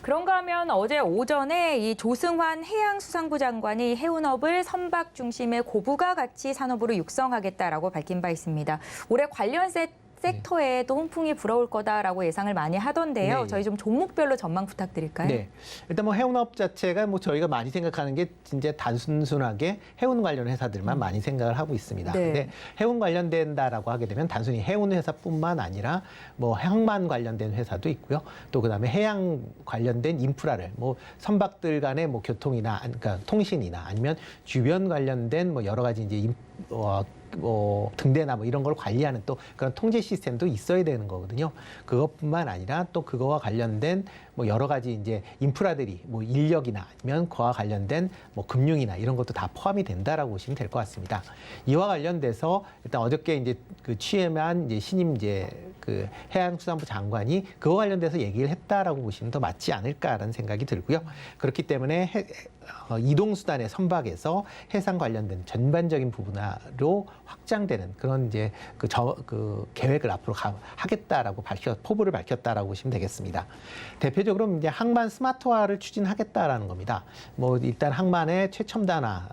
그런가 하면 어제 오전에 이 조승환 해양수산부 장관이 해운업을 선박 중심의 고부가 가치 산업으로 육성하겠다라고 밝힌 바 있습니다. 올해 관련 섹터에도 훈풍이 불어올 거다라고 예상을 많이 하던데요. 네. 저희 좀 종목별로 전망 부탁드릴까요? 네. 일단 뭐 해운업 자체가 뭐 저희가 많이 생각하는 게 진짜 단순하게 해운 관련 회사들만 많이 생각을 하고 있습니다. 네. 근데 해운 관련된다라고 하게 되면 단순히 해운 회사뿐만 아니라 뭐 항만 관련된 회사도 있고요. 또 그다음에 해양 관련된 인프라를 뭐 선박들 간의 뭐 교통이나 그러니까 통신이나 아니면 주변 관련된 뭐 여러 가지 이제 뭐 등대나 뭐 이런 걸 관리하는 또 그런 통제 시스템도 있어야 되는 거거든요. 그것뿐만 아니라 또 그거와 관련된 뭐 여러 가지 이제 인프라들이 뭐 인력이나 아니면 그와 관련된 뭐 금융이나 이런 것도 다 포함이 된다라고 보시면 될 것 같습니다. 이와 관련돼서 일단 어저께 이제 그 취임한 이제 신임 이제 그 해양수산부 장관이 그와 관련돼서 얘기를 했다라고 보시면 더 맞지 않을까라는 생각이 들고요. 그렇기 때문에 이동수단의 선박에서 해상 관련된 전반적인 부분으로 확장되는 그런 이제 그 계획을 앞으로 하겠다라고 포부를 밝혔다라고 보시면 되겠습니다. 대표적으로 이제 항만 스마트화를 추진하겠다라는 겁니다. 뭐 일단 항만의 최첨단화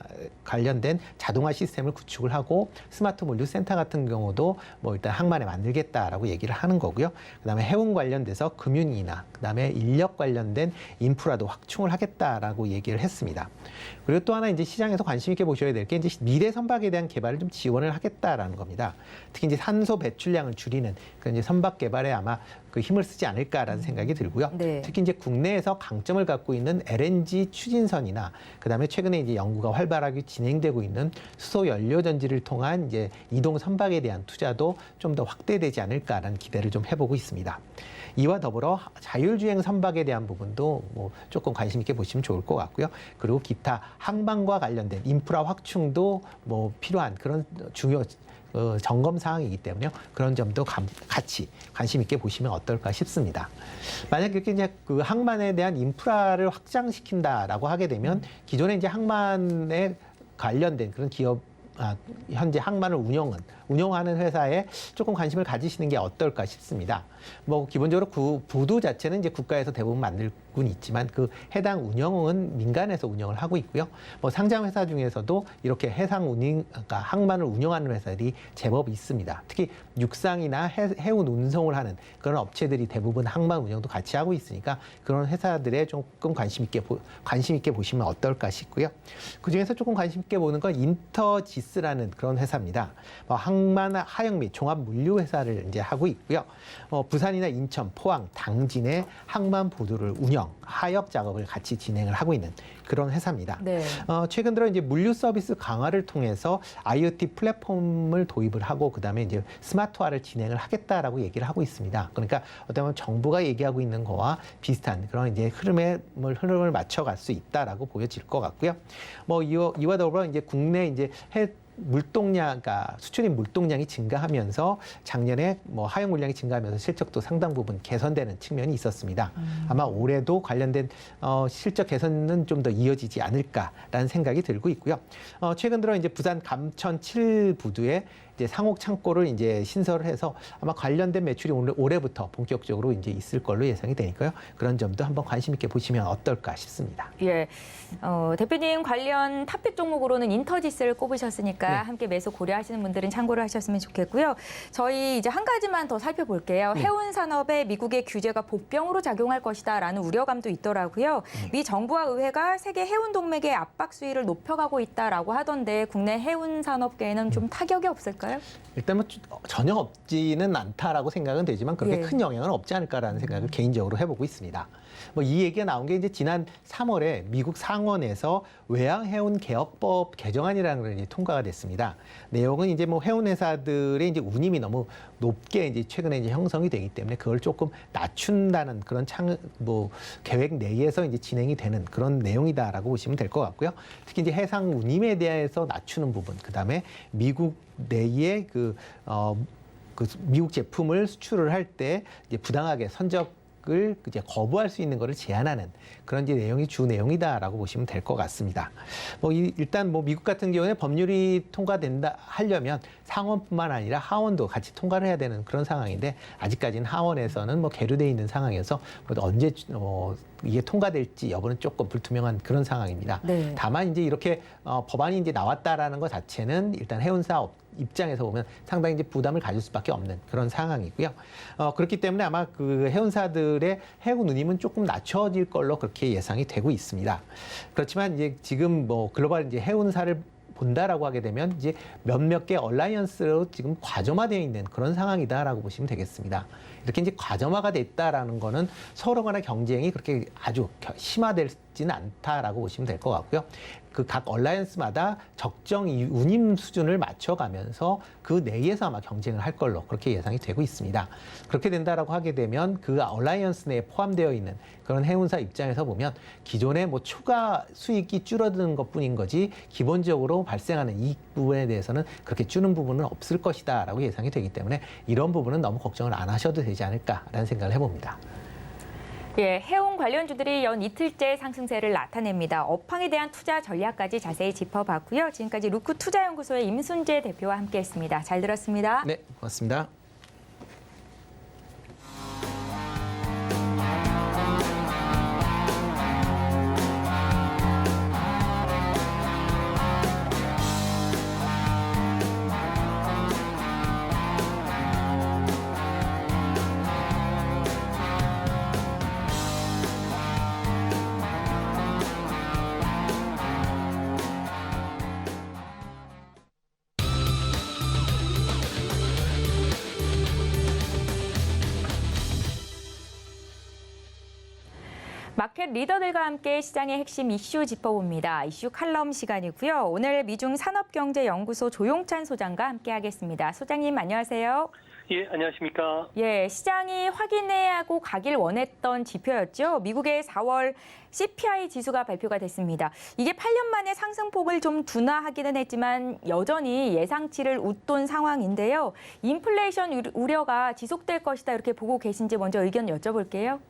관련된 자동화 시스템을 구축을 하고 스마트 물류 센터 같은 경우도 뭐 일단 항만에 만들겠다라고 얘기를 하는 거고요. 그다음에 해운 관련돼서 금융이나 그다음에 인력 관련된 인프라도 확충을 하겠다라고 얘기를 했습니다. 그리고 또 하나 이제 시장에서 관심 있게 보셔야 될 게 이제 미래 선박에 대한 개발을 좀 지원을 하겠다라는 겁니다. 특히 이제 산소 배출량을 줄이는 그런 이제 선박 개발에 아마 그 힘을 쓰지 않을까라는 생각이 들고요. 네. 특히 이제 국내에서 강점을 갖고 있는 LNG 추진선이나 그다음에 최근에 이제 연구가 활발하게 진행되고 있는 수소 연료 전지를 통한 이제 이동 선박에 대한 투자도 좀 더 확대되지 않을까라는 기대를 좀 해보고 있습니다. 이와 더불어 자율주행 선박에 대한 부분도 뭐 조금 관심 있게 보시면 좋을 것 같고요. 그리고 기타 항만과 관련된 인프라 확충도 뭐 필요한 그런 중요 점검 사항이기 때문에 그런 점도 같이 관심 있게 보시면 어떨까 싶습니다. 만약 이렇게 이제 그 항만에 대한 인프라를 확장시킨다라고 하게 되면 기존에 이제 항만에 관련된 그런 기업 현재 항만을 운영하는 회사에 조금 관심을 가지시는 게 어떨까 싶습니다. 뭐 기본적으로 그 부두 자체는 이제 국가에서 대부분 만들고는 있지만 그 해당 운영은 민간에서 운영을 하고 있고요. 뭐 상장 회사 중에서도 이렇게 그러니까 항만을 운영하는 회사들이 제법 있습니다. 특히 육상이나 해운 운송을 하는 그런 업체들이 대부분 항만 운영도 같이 하고 있으니까 그런 회사들에 조금 관심 있게 보시면 어떨까 싶고요. 그 중에서 조금 관심 있게 보는 건 인터지스라는 그런 회사입니다. 항만 하역 및 종합 물류 회사를 이제 하고 있고요. 부산이나 인천, 포항, 당진의 항만 보도를 운영, 하역 작업을 같이 진행을 하고 있는 그런 회사입니다. 네. 최근 들어 이제 물류 서비스 강화를 통해서 IoT 플랫폼을 도입을 하고 그다음에 이제 스마트화를 진행을 하겠다라고 얘기를 하고 있습니다. 그러니까 어떻게 보면 정부가 얘기하고 있는 거와 비슷한 그런 이제 흐름을 맞춰갈 수 있다라고 보여질 것 같고요. 뭐 이와 더불어 이제 국내 이제 물동량, 그러니까 수출입 물동량이 증가하면서 작년에 뭐 하역 물량이 증가하면서 실적도 상당 부분 개선되는 측면이 있었습니다. 아마 올해도 관련된 실적 개선은 좀 더 이어지지 않을까라는 생각이 들고 있고요. 최근 들어 이제 부산 감천 7부두에 이제 상옥 창고를 이제 신설을 해서 아마 관련된 매출이 올해부터 본격적으로 이제 있을 걸로 예상이 되니까요. 그런 점도 한번 관심 있게 보시면 어떨까 싶습니다. 예, 대표님 관련 탑픽 종목으로는 인터지스를 꼽으셨으니까 네. 함께 매수 고려하시는 분들은 참고를 하셨으면 좋겠고요. 저희 이제 한 가지만 더 살펴볼게요. 네. 해운 산업에 미국의 규제가 복병으로 작용할 것이다라는 우려감도 있더라고요. 미 정부와 의회가 세계 해운 동맹의 압박 수위를 높여가고 있다라고 하던데 국내 해운 산업계에는 좀 타격이 없을까요? 일단 뭐 전혀 없지는 않다라고 생각은 되지만 그렇게 예. 큰 영향은 없지 않을까라는 생각을 개인적으로 해보고 있습니다. 뭐 이 얘기가 나온 게 이제 지난 3월에 미국 상원에서 외항해운 개혁법 개정안이라는 걸 이제 통과가 됐습니다. 내용은 이제 뭐 해운 회사들의 이제 운임이 너무 높게 이제 최근에 이제 형성이 되기 때문에 그걸 조금 낮춘다는 그런 계획 내에서 이제 진행이 되는 그런 내용이다라고 보시면 될 것 같고요. 특히 이제 해상 운임에 대해서 낮추는 부분, 그 다음에 미국 내에 미국 제품을 수출을 할 때 이제 부당하게 선적을 이제 거부할 수 있는 것을 제한하는 그런 이제 내용이 주 내용이다라고 보시면 될 것 같습니다. 일단 미국 같은 경우에 법률이 통과된다 하려면 상원뿐만 아니라 하원도 같이 통과를 해야 되는 그런 상황인데 아직까지는 하원에서는 계류돼 있는 상황이어서 언제 이게 통과될지 여부는 조금 불투명한 그런 상황입니다. 네. 다만 이제 이렇게 법안이 이제 나왔다라는 것 자체는 일단 해운사 입장에서 보면 상당히 이제 부담을 가질 수밖에 없는 그런 상황이고요. 그렇기 때문에 아마 그 해운사들의 해운 운임은 조금 낮춰질 걸로 그렇게 예상이 되고 있습니다. 그렇지만 이제 지금 글로벌 이제 해운사를 본다라고 하게 되면 이제 몇몇 개 얼라이언스로 지금 과점화되어 있는 그런 상황이다라고 보시면 되겠습니다. 이렇게 이제 과점화가 됐다라는 거는 서로 간의 경쟁이 그렇게 아주 심화되지는 않다라고 보시면 될 것 같고요. 그 각 얼라이언스마다 적정 운임 수준을 맞춰가면서 그 내에서 아마 경쟁을 할 걸로 그렇게 예상이 되고 있습니다. 그렇게 된다라고 하게 되면 그 얼라이언스 내에 포함되어 있는 그런 해운사 입장에서 보면 기존의 초과 수익이 줄어드는 것뿐인 거지 기본적으로 발생하는 이익 부분에 대해서는 그렇게 주는 부분은 없을 것이다라고 예상이 되기 때문에 이런 부분은 너무 걱정을 안 하셔도 되지 않을까라는 생각을 해봅니다. 예, 해운 관련주들이 연 이틀째 상승세를 나타냅니다. 업황에 대한 투자 전략까지 자세히 짚어봤고요. 지금까지 루크 투자연구소의 임순재 대표와 함께했습니다. 잘 들었습니다. 네, 고맙습니다. 마켓 리더들과 함께 시장의 핵심 이슈 짚어봅니다. 이슈 칼럼 시간이고요. 오늘 미중 산업경제연구소 조용찬 소장과 함께하겠습니다. 소장님 안녕하세요. 예, 안녕하십니까. 예, 시장이 확인해야 하고 가길 원했던 지표였죠. 미국의 4월 CPI 지수가 발표가 됐습니다. 이게 8년 만에 상승폭을 좀 둔화하기는 했지만 여전히 예상치를 웃돈 상황인데요. 인플레이션 우려가 지속될 것이다 이렇게 보고 계신지 먼저 의견 여쭤볼게요.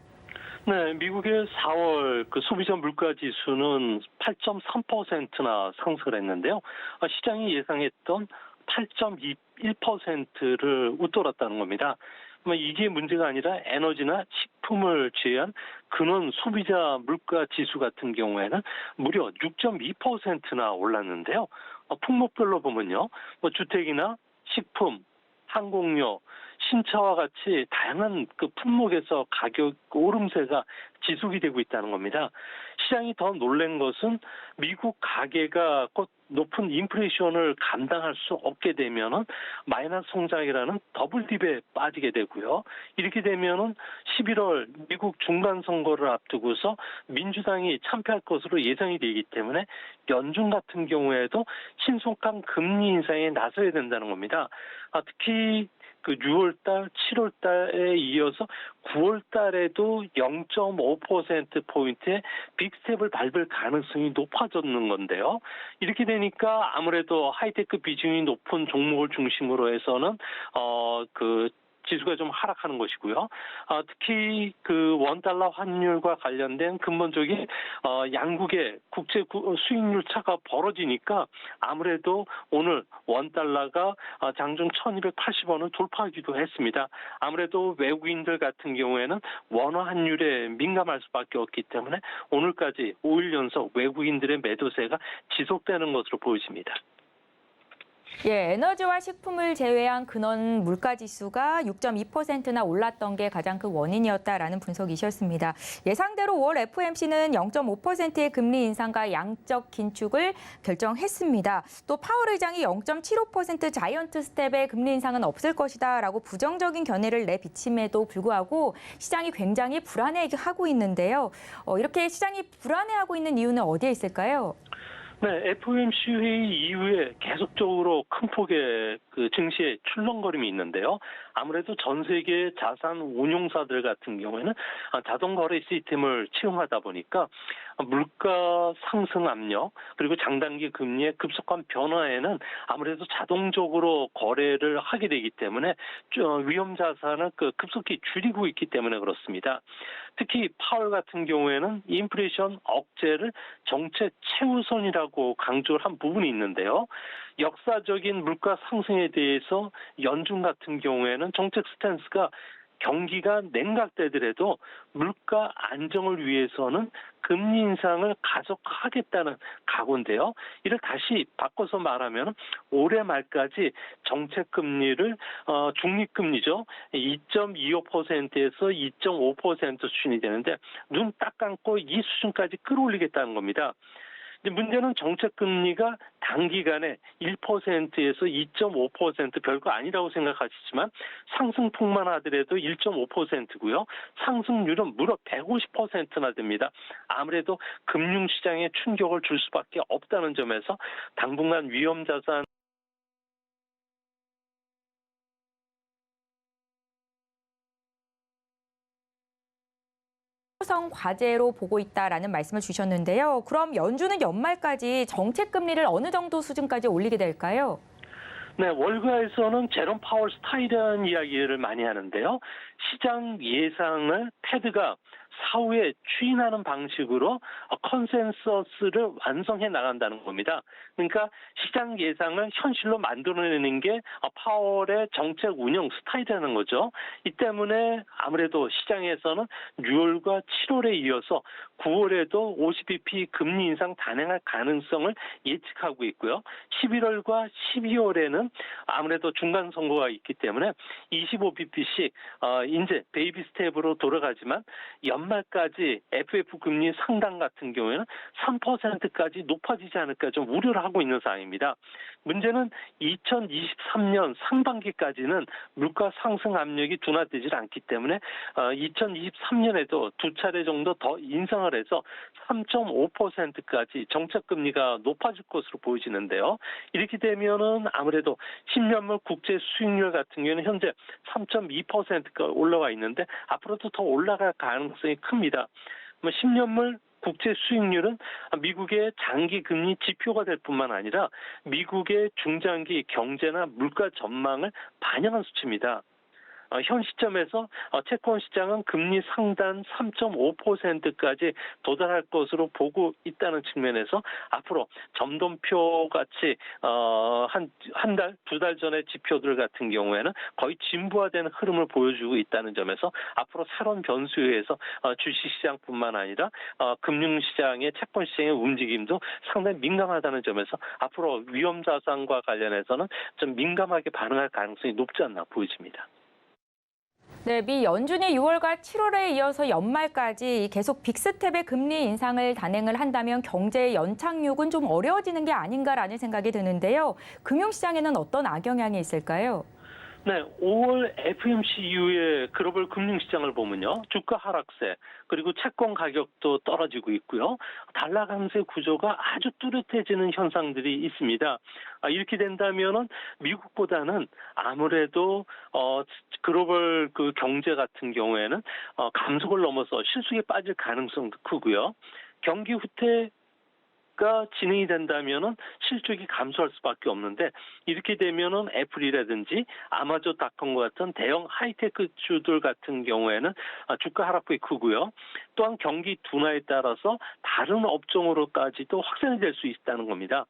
네, 미국의 4월 그 소비자 물가 지수는 8.3%나 상승을 했는데요. 시장이 예상했던 8.21%를 웃돌았다는 겁니다. 이게 문제가 아니라 에너지나 식품을 제외한 근원 소비자 물가 지수 같은 경우에는 무려 6.2%나 올랐는데요. 품목별로 보면요, 주택이나 식품, 항공료, 신차와 같이 다양한 그 품목에서 가격 오름세가 지속이 되고 있다는 겁니다. 시장이 더 놀란 것은 미국 가계가 곧 높은 인플레이션을 감당할 수 없게 되면은 마이너스 성장이라는 더블딥에 빠지게 되고요. 이렇게 되면은 11월 미국 중간 선거를 앞두고서 민주당이 참패할 것으로 예상이 되기 때문에 연준 같은 경우에도 신속한 금리 인상에 나서야 된다는 겁니다. 특히 그 6월달, 7월달에 이어서 9월달에도 0.5%포인트의 빅스텝을 밟을 가능성이 높아졌는 건데요. 이렇게 되니까 아무래도 하이테크 비중이 높은 종목을 중심으로 해서는 지수가 좀 하락하는 것이고요. 특히 그 원달러 환율과 관련된 근본적인 양국의 국제 수익률 차가 벌어지니까 아무래도 오늘 원달러가 장중 1,280원을 돌파하기도 했습니다. 아무래도 외국인들 같은 경우에는 원화 환율에 민감할 수밖에 없기 때문에 오늘까지 5일 연속 외국인들의 매도세가 지속되는 것으로 보여집니다. 예, 에너지와 식품을 제외한 근원 물가 지수가 6.2%나 올랐던 게 가장 큰 원인이었다라는 분석이셨습니다. 예상대로 5월 FOMC는 0.5%의 금리 인상과 양적 긴축을 결정했습니다. 또 파월 의장이 0.75% 자이언트 스텝의 금리 인상은 없을 것이다라고 부정적인 견해를 내비침에도 불구하고 시장이 굉장히 불안해하고 있는데요. 이렇게 시장이 불안해하고 있는 이유는 어디에 있을까요? 네, FOMC 회의 이후에 계속적으로 큰 폭의 그 증시에 출렁거림이 있는데요. 아무래도 전 세계 자산 운용사들 같은 경우에는 자동 거래 시스템을 채용하다 보니까 물가 상승 압력 그리고 장단기 금리의 급속한 변화에는 아무래도 자동적으로 거래를 하게 되기 때문에 위험 자산을 급속히 줄이고 있기 때문에 그렇습니다. 특히 파월 같은 경우에는 인플레이션 억제를 정책 최우선이라고 강조를 한 부분이 있는데요. 역사적인 물가 상승에 대해서 연준 같은 경우에는 정책 스탠스가 경기가 냉각되더라도 물가 안정을 위해서는 금리 인상을 가속하겠다는 각오인데요. 이를 다시 바꿔서 말하면 올해 말까지 정책 금리를 중립금리죠. 2.25%에서 2.5% 수준이 되는데 눈 딱 감고 이 수준까지 끌어올리겠다는 겁니다. 문제는 정책 금리가 단기간에 1%에서 2.5% 별거 아니라고 생각하시지만 상승폭만 하더라도 1.5%고요. 상승률은 무려 150%나 됩니다. 아무래도 금융시장에 충격을 줄 수밖에 없다는 점에서 당분간 위험자산 성 과제로 보고 있다라는 말씀을 주셨는데요. 그럼 연준은 연말까지 정책 금리를 어느 정도 수준까지 올리게 될까요? 네, 월가에서는 제롬 파월 스타일이라는 이야기를 많이 하는데요. 시장 예상을 패드가 사후에 추인하는 방식으로 컨센서스를 완성해 나간다는 겁니다. 그러니까 시장 예상을 현실로 만들어내는 게 파월의 정책 운영 스타일이라는 거죠. 이 때문에 아무래도 시장에서는 6월과 7월에 이어서 9월에도 50bp 금리 인상 단행할 가능성을 예측하고 있고요. 11월과 12월에는 아무래도 중간 선거가 있기 때문에 25bp씩 이제 베이비 스텝으로 돌아가지만 연말까지 FF 금리 상당 같은 경우에는 3%까지 높아지지 않을까 좀 우려를 하고 있는 상황입니다. 문제는 2023년 상반기까지는 물가 상승 압력이 둔화되지 않기 때문에 2023년에도 두 차례 정도 더 인상을 해서 3.5%까지 정책 금리가 높아질 것으로 보여지는데요. 이렇게 되면은 아무래도 10년물 국제 수익률 같은 경우에는 현재 3.2%가 올라와 있는데 앞으로도 더 올라갈 가능성이 큽니다. 10년물 국제 수익률은 미국의 장기 금리 지표가 될 뿐만 아니라 미국의 중장기 경제나 물가 전망을 반영한 수치입니다. 현 시점에서 채권 시장은 금리 상단 3.5%까지 도달할 것으로 보고 있다는 측면에서 앞으로 점도표 같이 한 달, 두 달 전의 지표들 같은 경우에는 거의 진부화되는 흐름을 보여주고 있다는 점에서 앞으로 새로운 변수에 의해서 주식시장뿐만 아니라 금융시장의 채권 시장의 움직임도 상당히 민감하다는 점에서 앞으로 위험자산과 관련해서는 좀 민감하게 반응할 가능성이 높지 않나 보여집니다. 네, 미 연준이 6월과 7월에 이어서 연말까지 계속 빅스텝의 금리 인상을 단행을 한다면 경제의 연착륙은 좀 어려워지는 게 아닌가라는 생각이 드는데요. 금융시장에는 어떤 악영향이 있을까요? 네, 5월 FOMC 이후에 글로벌 금융시장을 보면요. 주가 하락세, 그리고 채권 가격도 떨어지고 있고요. 달러 강세 구조가 아주 뚜렷해지는 현상들이 있습니다. 이렇게 된다면은 미국보다는 아무래도 글로벌 그 경제 같은 경우에는 감속을 넘어서 실속에 빠질 가능성도 크고요. 경기 후퇴 가 진행이 된다면은 실적이 감소할 수밖에 없는데 이렇게 되면은 애플이라든지 아마존닷컴과 같은 대형 하이테크 주들 같은 경우에는 주가 하락폭이 크고요. 또한 경기 둔화에 따라서 다른 업종으로까지도 확산이 될 수 있다는 겁니다.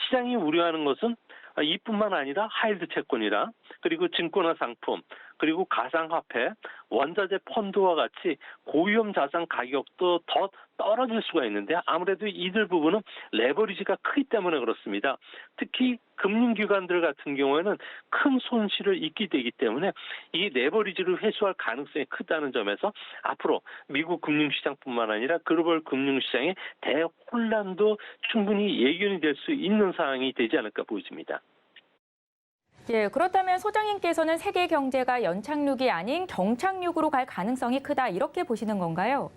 시장이 우려하는 것은 이뿐만 아니라 하이드 채권이라 그리고 증권화 상품 그리고 가상화폐, 원자재 펀드와 같이 고위험 자산 가격도 더 떨어질 수가 있는데 아무래도 이들 부분은 레버리지가 크기 때문에 그렇습니다. 특히 금융기관들 같은 경우에는 큰 손실을 입게 되기 때문에 이 레버리지를 회수할 가능성이 크다는 점에서 앞으로 미국 금융시장뿐만 아니라 글로벌 금융시장의 대혼란도 충분히 예견이 될 수 있는 상황이 되지 않을까 보여집니다. 예, 그렇다면 소장님께서는 세계 경제가 연착륙이 아닌 경착륙으로 갈 가능성이 크다 이렇게 보시는 건가요?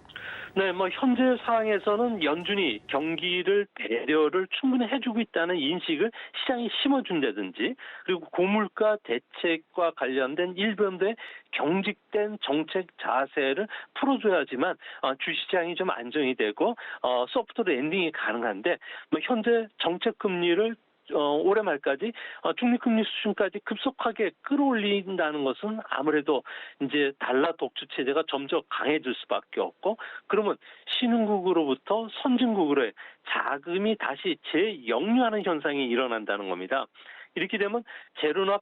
네, 현재 상황에서는 연준이 경기를 배려를 충분히 해주고 있다는 인식을 시장에 심어준다든지 그리고 고물가 대책과 관련된 일본의 경직된 정책 자세를 풀어줘야지만 주시장이 좀 안정이 되고 소프트 랜딩이 가능한데 현재 정책 금리를 올해 말까지 중립금리 수준까지 급속하게 끌어올린다는 것은 아무래도 이제 달러 독주 체제가 점점 강해질 수밖에 없고 그러면 신흥국으로부터 선진국으로의 자금이 다시 재역류하는 현상이 일어난다는 겁니다. 이렇게 되면 제로나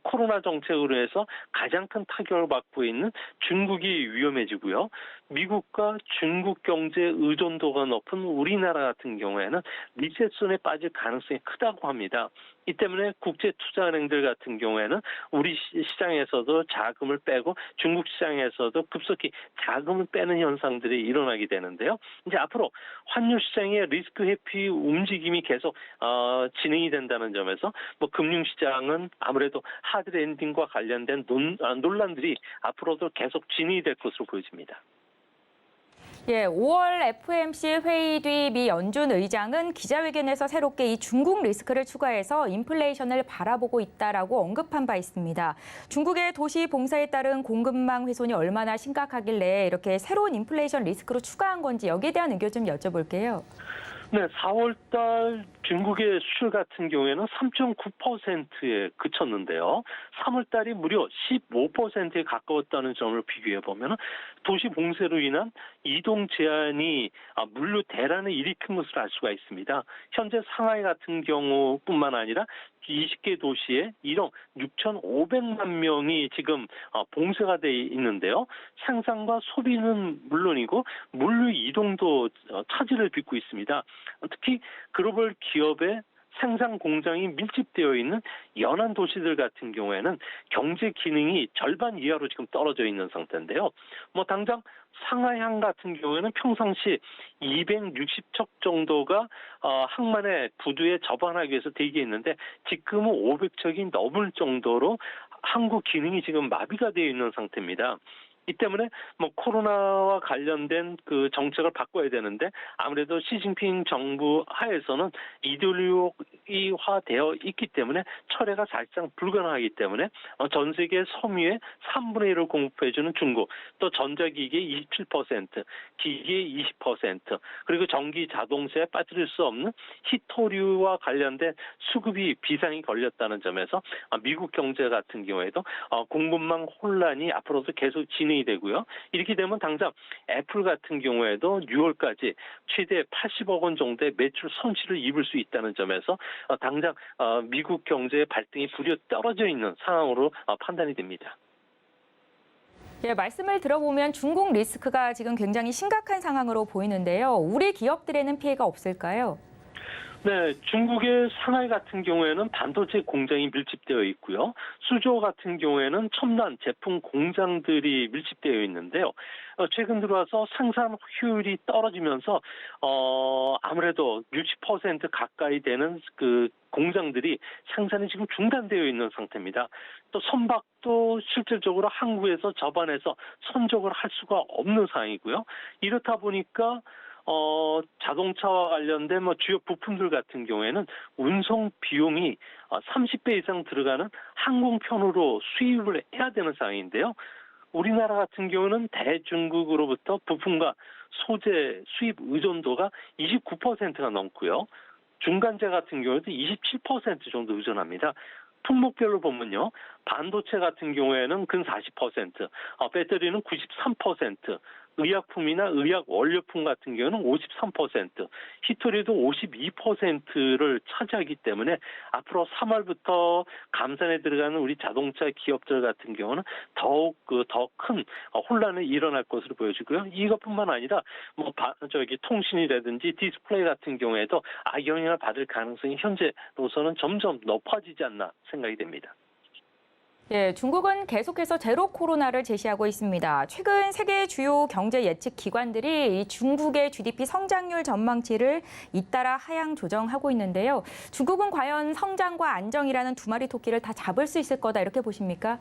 코로나 정책으로 해서 가장 큰 타격을 받고 있는 중국이 위험해지고요. 미국과 중국 경제 의존도가 높은 우리나라 같은 경우에는 리세션에 빠질 가능성이 크다고 합니다. 이 때문에 국제투자은행들 같은 경우에는 우리 시장에서도 자금을 빼고 중국 시장에서도 급속히 자금을 빼는 현상들이 일어나게 되는데요. 이제 앞으로 환율 시장의 리스크 회피 움직임이 계속 진행이 된다는 점에서 금융시장은 아무래도 하드 랜딩과 관련된 논란들이 앞으로도 계속 진행이 될 것으로 보여집니다. 예, 5월 FOMC 회의 뒤 미 연준 의장은 기자회견에서 새롭게 이 중국 리스크를 추가해서 인플레이션을 바라보고 있다라고 언급한 바 있습니다. 중국의 도시 봉쇄에 따른 공급망 훼손이 얼마나 심각하길래 이렇게 새로운 인플레이션 리스크로 추가한 건지 여기에 대한 의견 좀 여쭤볼게요. 네, 4월 달 중국의 수출 같은 경우에는 3.9%에 그쳤는데요. 3월 달이 무려 15%에 가까웠다는 점을 비교해 보면 도시 봉쇄로 인한 이동 제한이 물류 대란을 일으킨 것을 알 수가 있습니다. 현재 상하이 같은 경우뿐만 아니라 20개 도시에 1억 6,500만 명이 지금 봉쇄가 돼 있는데요. 생산과 소비는 물론이고 물류 이동도 차질을 빚고 있습니다. 특히 글로벌 기업의 생산 공장이 밀집되어 있는 연안 도시들 같은 경우에는 경제 기능이 절반 이하로 지금 떨어져 있는 상태인데요. 당장 상하이항 같은 경우에는 평상시 260척 정도가 항만에 부두에 접안하기 위해서 대기했는데 지금은 500척이 넘을 정도로 항구 기능이 지금 마비가 되어 있는 상태입니다. 이 때문에 코로나와 관련된 그 정책을 바꿔야 되는데 아무래도 시진핑 정부 하에서는 이데올로기화되어 있기 때문에 철회가 사실상 불가능하기 때문에 전 세계 섬유의 3분의 1을 공급해주는 중국, 또 전자기기의 27%, 기기의 20%, 그리고 전기 자동차에 빠뜨릴 수 없는 히토류와 관련된 수급이 비상이 걸렸다는 점에서 미국 경제 같은 경우에도 공급망 혼란이 앞으로도 계속 진행이 되고요. 이렇게 되면 당장 애플 같은 경우에도 6월까지 최대 80억 원 정도의 매출 손실을 입을 수 있다는 점에서 당장 미국 경제의 발등이 불이 떨어져 있는 상황으로 판단이 됩니다. 예, 말씀을 들어보면 중국 리스크가 지금 굉장히 심각한 상황으로 보이는데요. 우리 기업들에는 피해가 없을까요? 네, 중국의 상하이 같은 경우에는 반도체 공장이 밀집되어 있고요. 수조 같은 경우에는 첨단 제품 공장들이 밀집되어 있는데요. 최근 들어와서 생산 효율이 떨어지면서 아무래도 60% 가까이 되는 그 공장들이 생산이 지금 중단되어 있는 상태입니다. 또 선박도 실질적으로 항구에서 접안해서 선적을 할 수가 없는 상황이고요. 이렇다 보니까 자동차와 관련된 주요 부품들 같은 경우에는 운송 비용이 30배 이상 들어가는 항공편으로 수입을 해야 되는 상황인데요. 우리나라 같은 경우는 대중국으로부터 부품과 소재 수입 의존도가 29%가 넘고요. 중간재 같은 경우에도 27% 정도 의존합니다. 품목별로 보면요. 반도체 같은 경우에는 근 40%, 배터리는 93%, 의약품이나 의약 원료품 같은 경우는 53%, 히토리도 52%를 차지하기 때문에 앞으로 3월부터 감산에 들어가는 우리 자동차 기업들 같은 경우는 더욱 더 큰 혼란이 일어날 것으로 보여지고요. 이것뿐만 아니라 통신이라든지 디스플레이 같은 경우에도 악영향을 받을 가능성이 현재로서는 점점 높아지지 않나 생각이 됩니다. 예, 중국은 계속해서 제로 코로나를 제시하고 있습니다. 최근 세계 주요 경제 예측 기관들이 이 중국의 GDP 성장률 전망치를 잇따라 하향 조정하고 있는데요. 중국은 과연 성장과 안정이라는 두 마리 토끼를 다 잡을 수 있을 거다 이렇게 보십니까?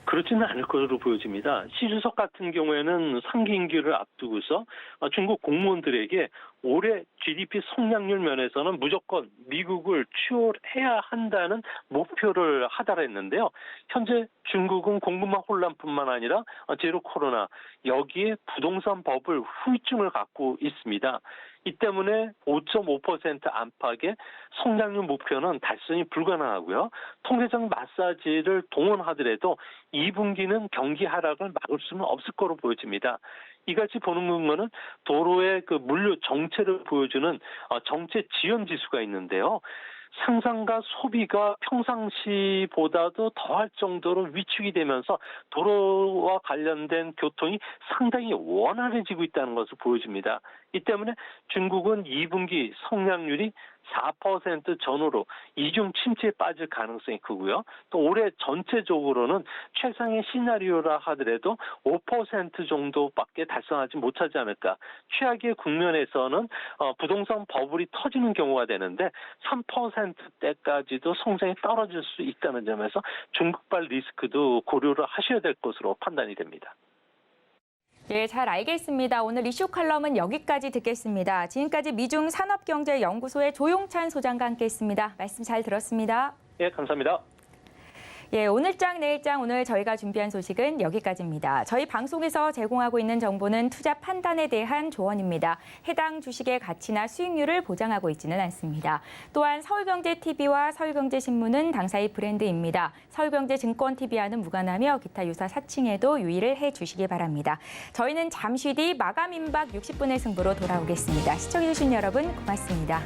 그렇지는 않을 것으로 보여집니다. 시 주석 같은 경우에는 상기 임기를 앞두고서 중국 공무원들에게 올해 GDP 성장률 면에서는 무조건 미국을 추월해야 한다는 목표를 하달했는데요. 현재 중국은 공급망 혼란뿐만 아니라 제로 코로나, 여기에 부동산 버블 후유증을 갖고 있습니다. 이 때문에 5.5% 안팎의 성장률 목표는 달성이 불가능하고요. 통계적 마사지를 동원하더라도 2분기는 경기 하락을 막을 수는 없을 거로 보여집니다. 이같이 보는 것은 도로의 그 물류 정체를 보여주는 정체 지연 지수가 있는데요. 생산과 소비가 평상시보다도 더할 정도로 위축이 되면서 도로와 관련된 교통이 상당히 원활해지고 있다는 것을 보여줍니다. 이 때문에 중국은 2분기 성장률이 4% 전후로 이중 침체에 빠질 가능성이 크고요. 또 올해 전체적으로는 최상의 시나리오라 하더라도 5% 정도밖에 달성하지 못하지 않을까. 최악의 국면에서는 부동산 버블이 터지는 경우가 되는데 3%대까지도 성장이 떨어질 수 있다는 점에서 중국발 리스크도 고려를 하셔야 될 것으로 판단이 됩니다. 예, 잘 알겠습니다. 오늘 이슈 칼럼은 여기까지 듣겠습니다. 지금까지 미중 산업경제연구소의 조용찬 소장과 함께했습니다. 말씀 잘 들었습니다. 예, 감사합니다. 예, 오늘장 내일장 오늘 저희가 준비한 소식은 여기까지입니다. 저희 방송에서 제공하고 있는 정보는 투자 판단에 대한 조언입니다. 해당 주식의 가치나 수익률을 보장하고 있지는 않습니다. 또한 서울경제TV와 서울경제신문은 당사의 브랜드입니다. 서울경제증권TV와는 무관하며 기타 유사 사칭에도 유의를 해주시기 바랍니다. 저희는 잠시 뒤 마감 임박 60분의 승부로 돌아오겠습니다. 시청해주신 여러분 고맙습니다.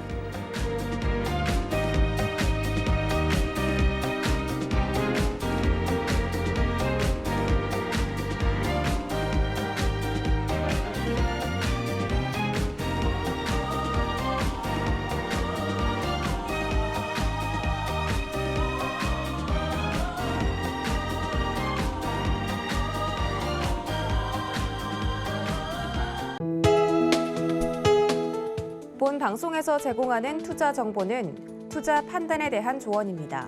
본 방송에서 제공하는 투자 정보는 투자 판단에 대한 조언입니다.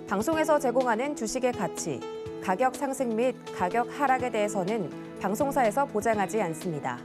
방송에서 제공하는 주식의 가치, 가격 상승 및 가격 하락에 대해서는 방송사에서 보장하지 않습니다.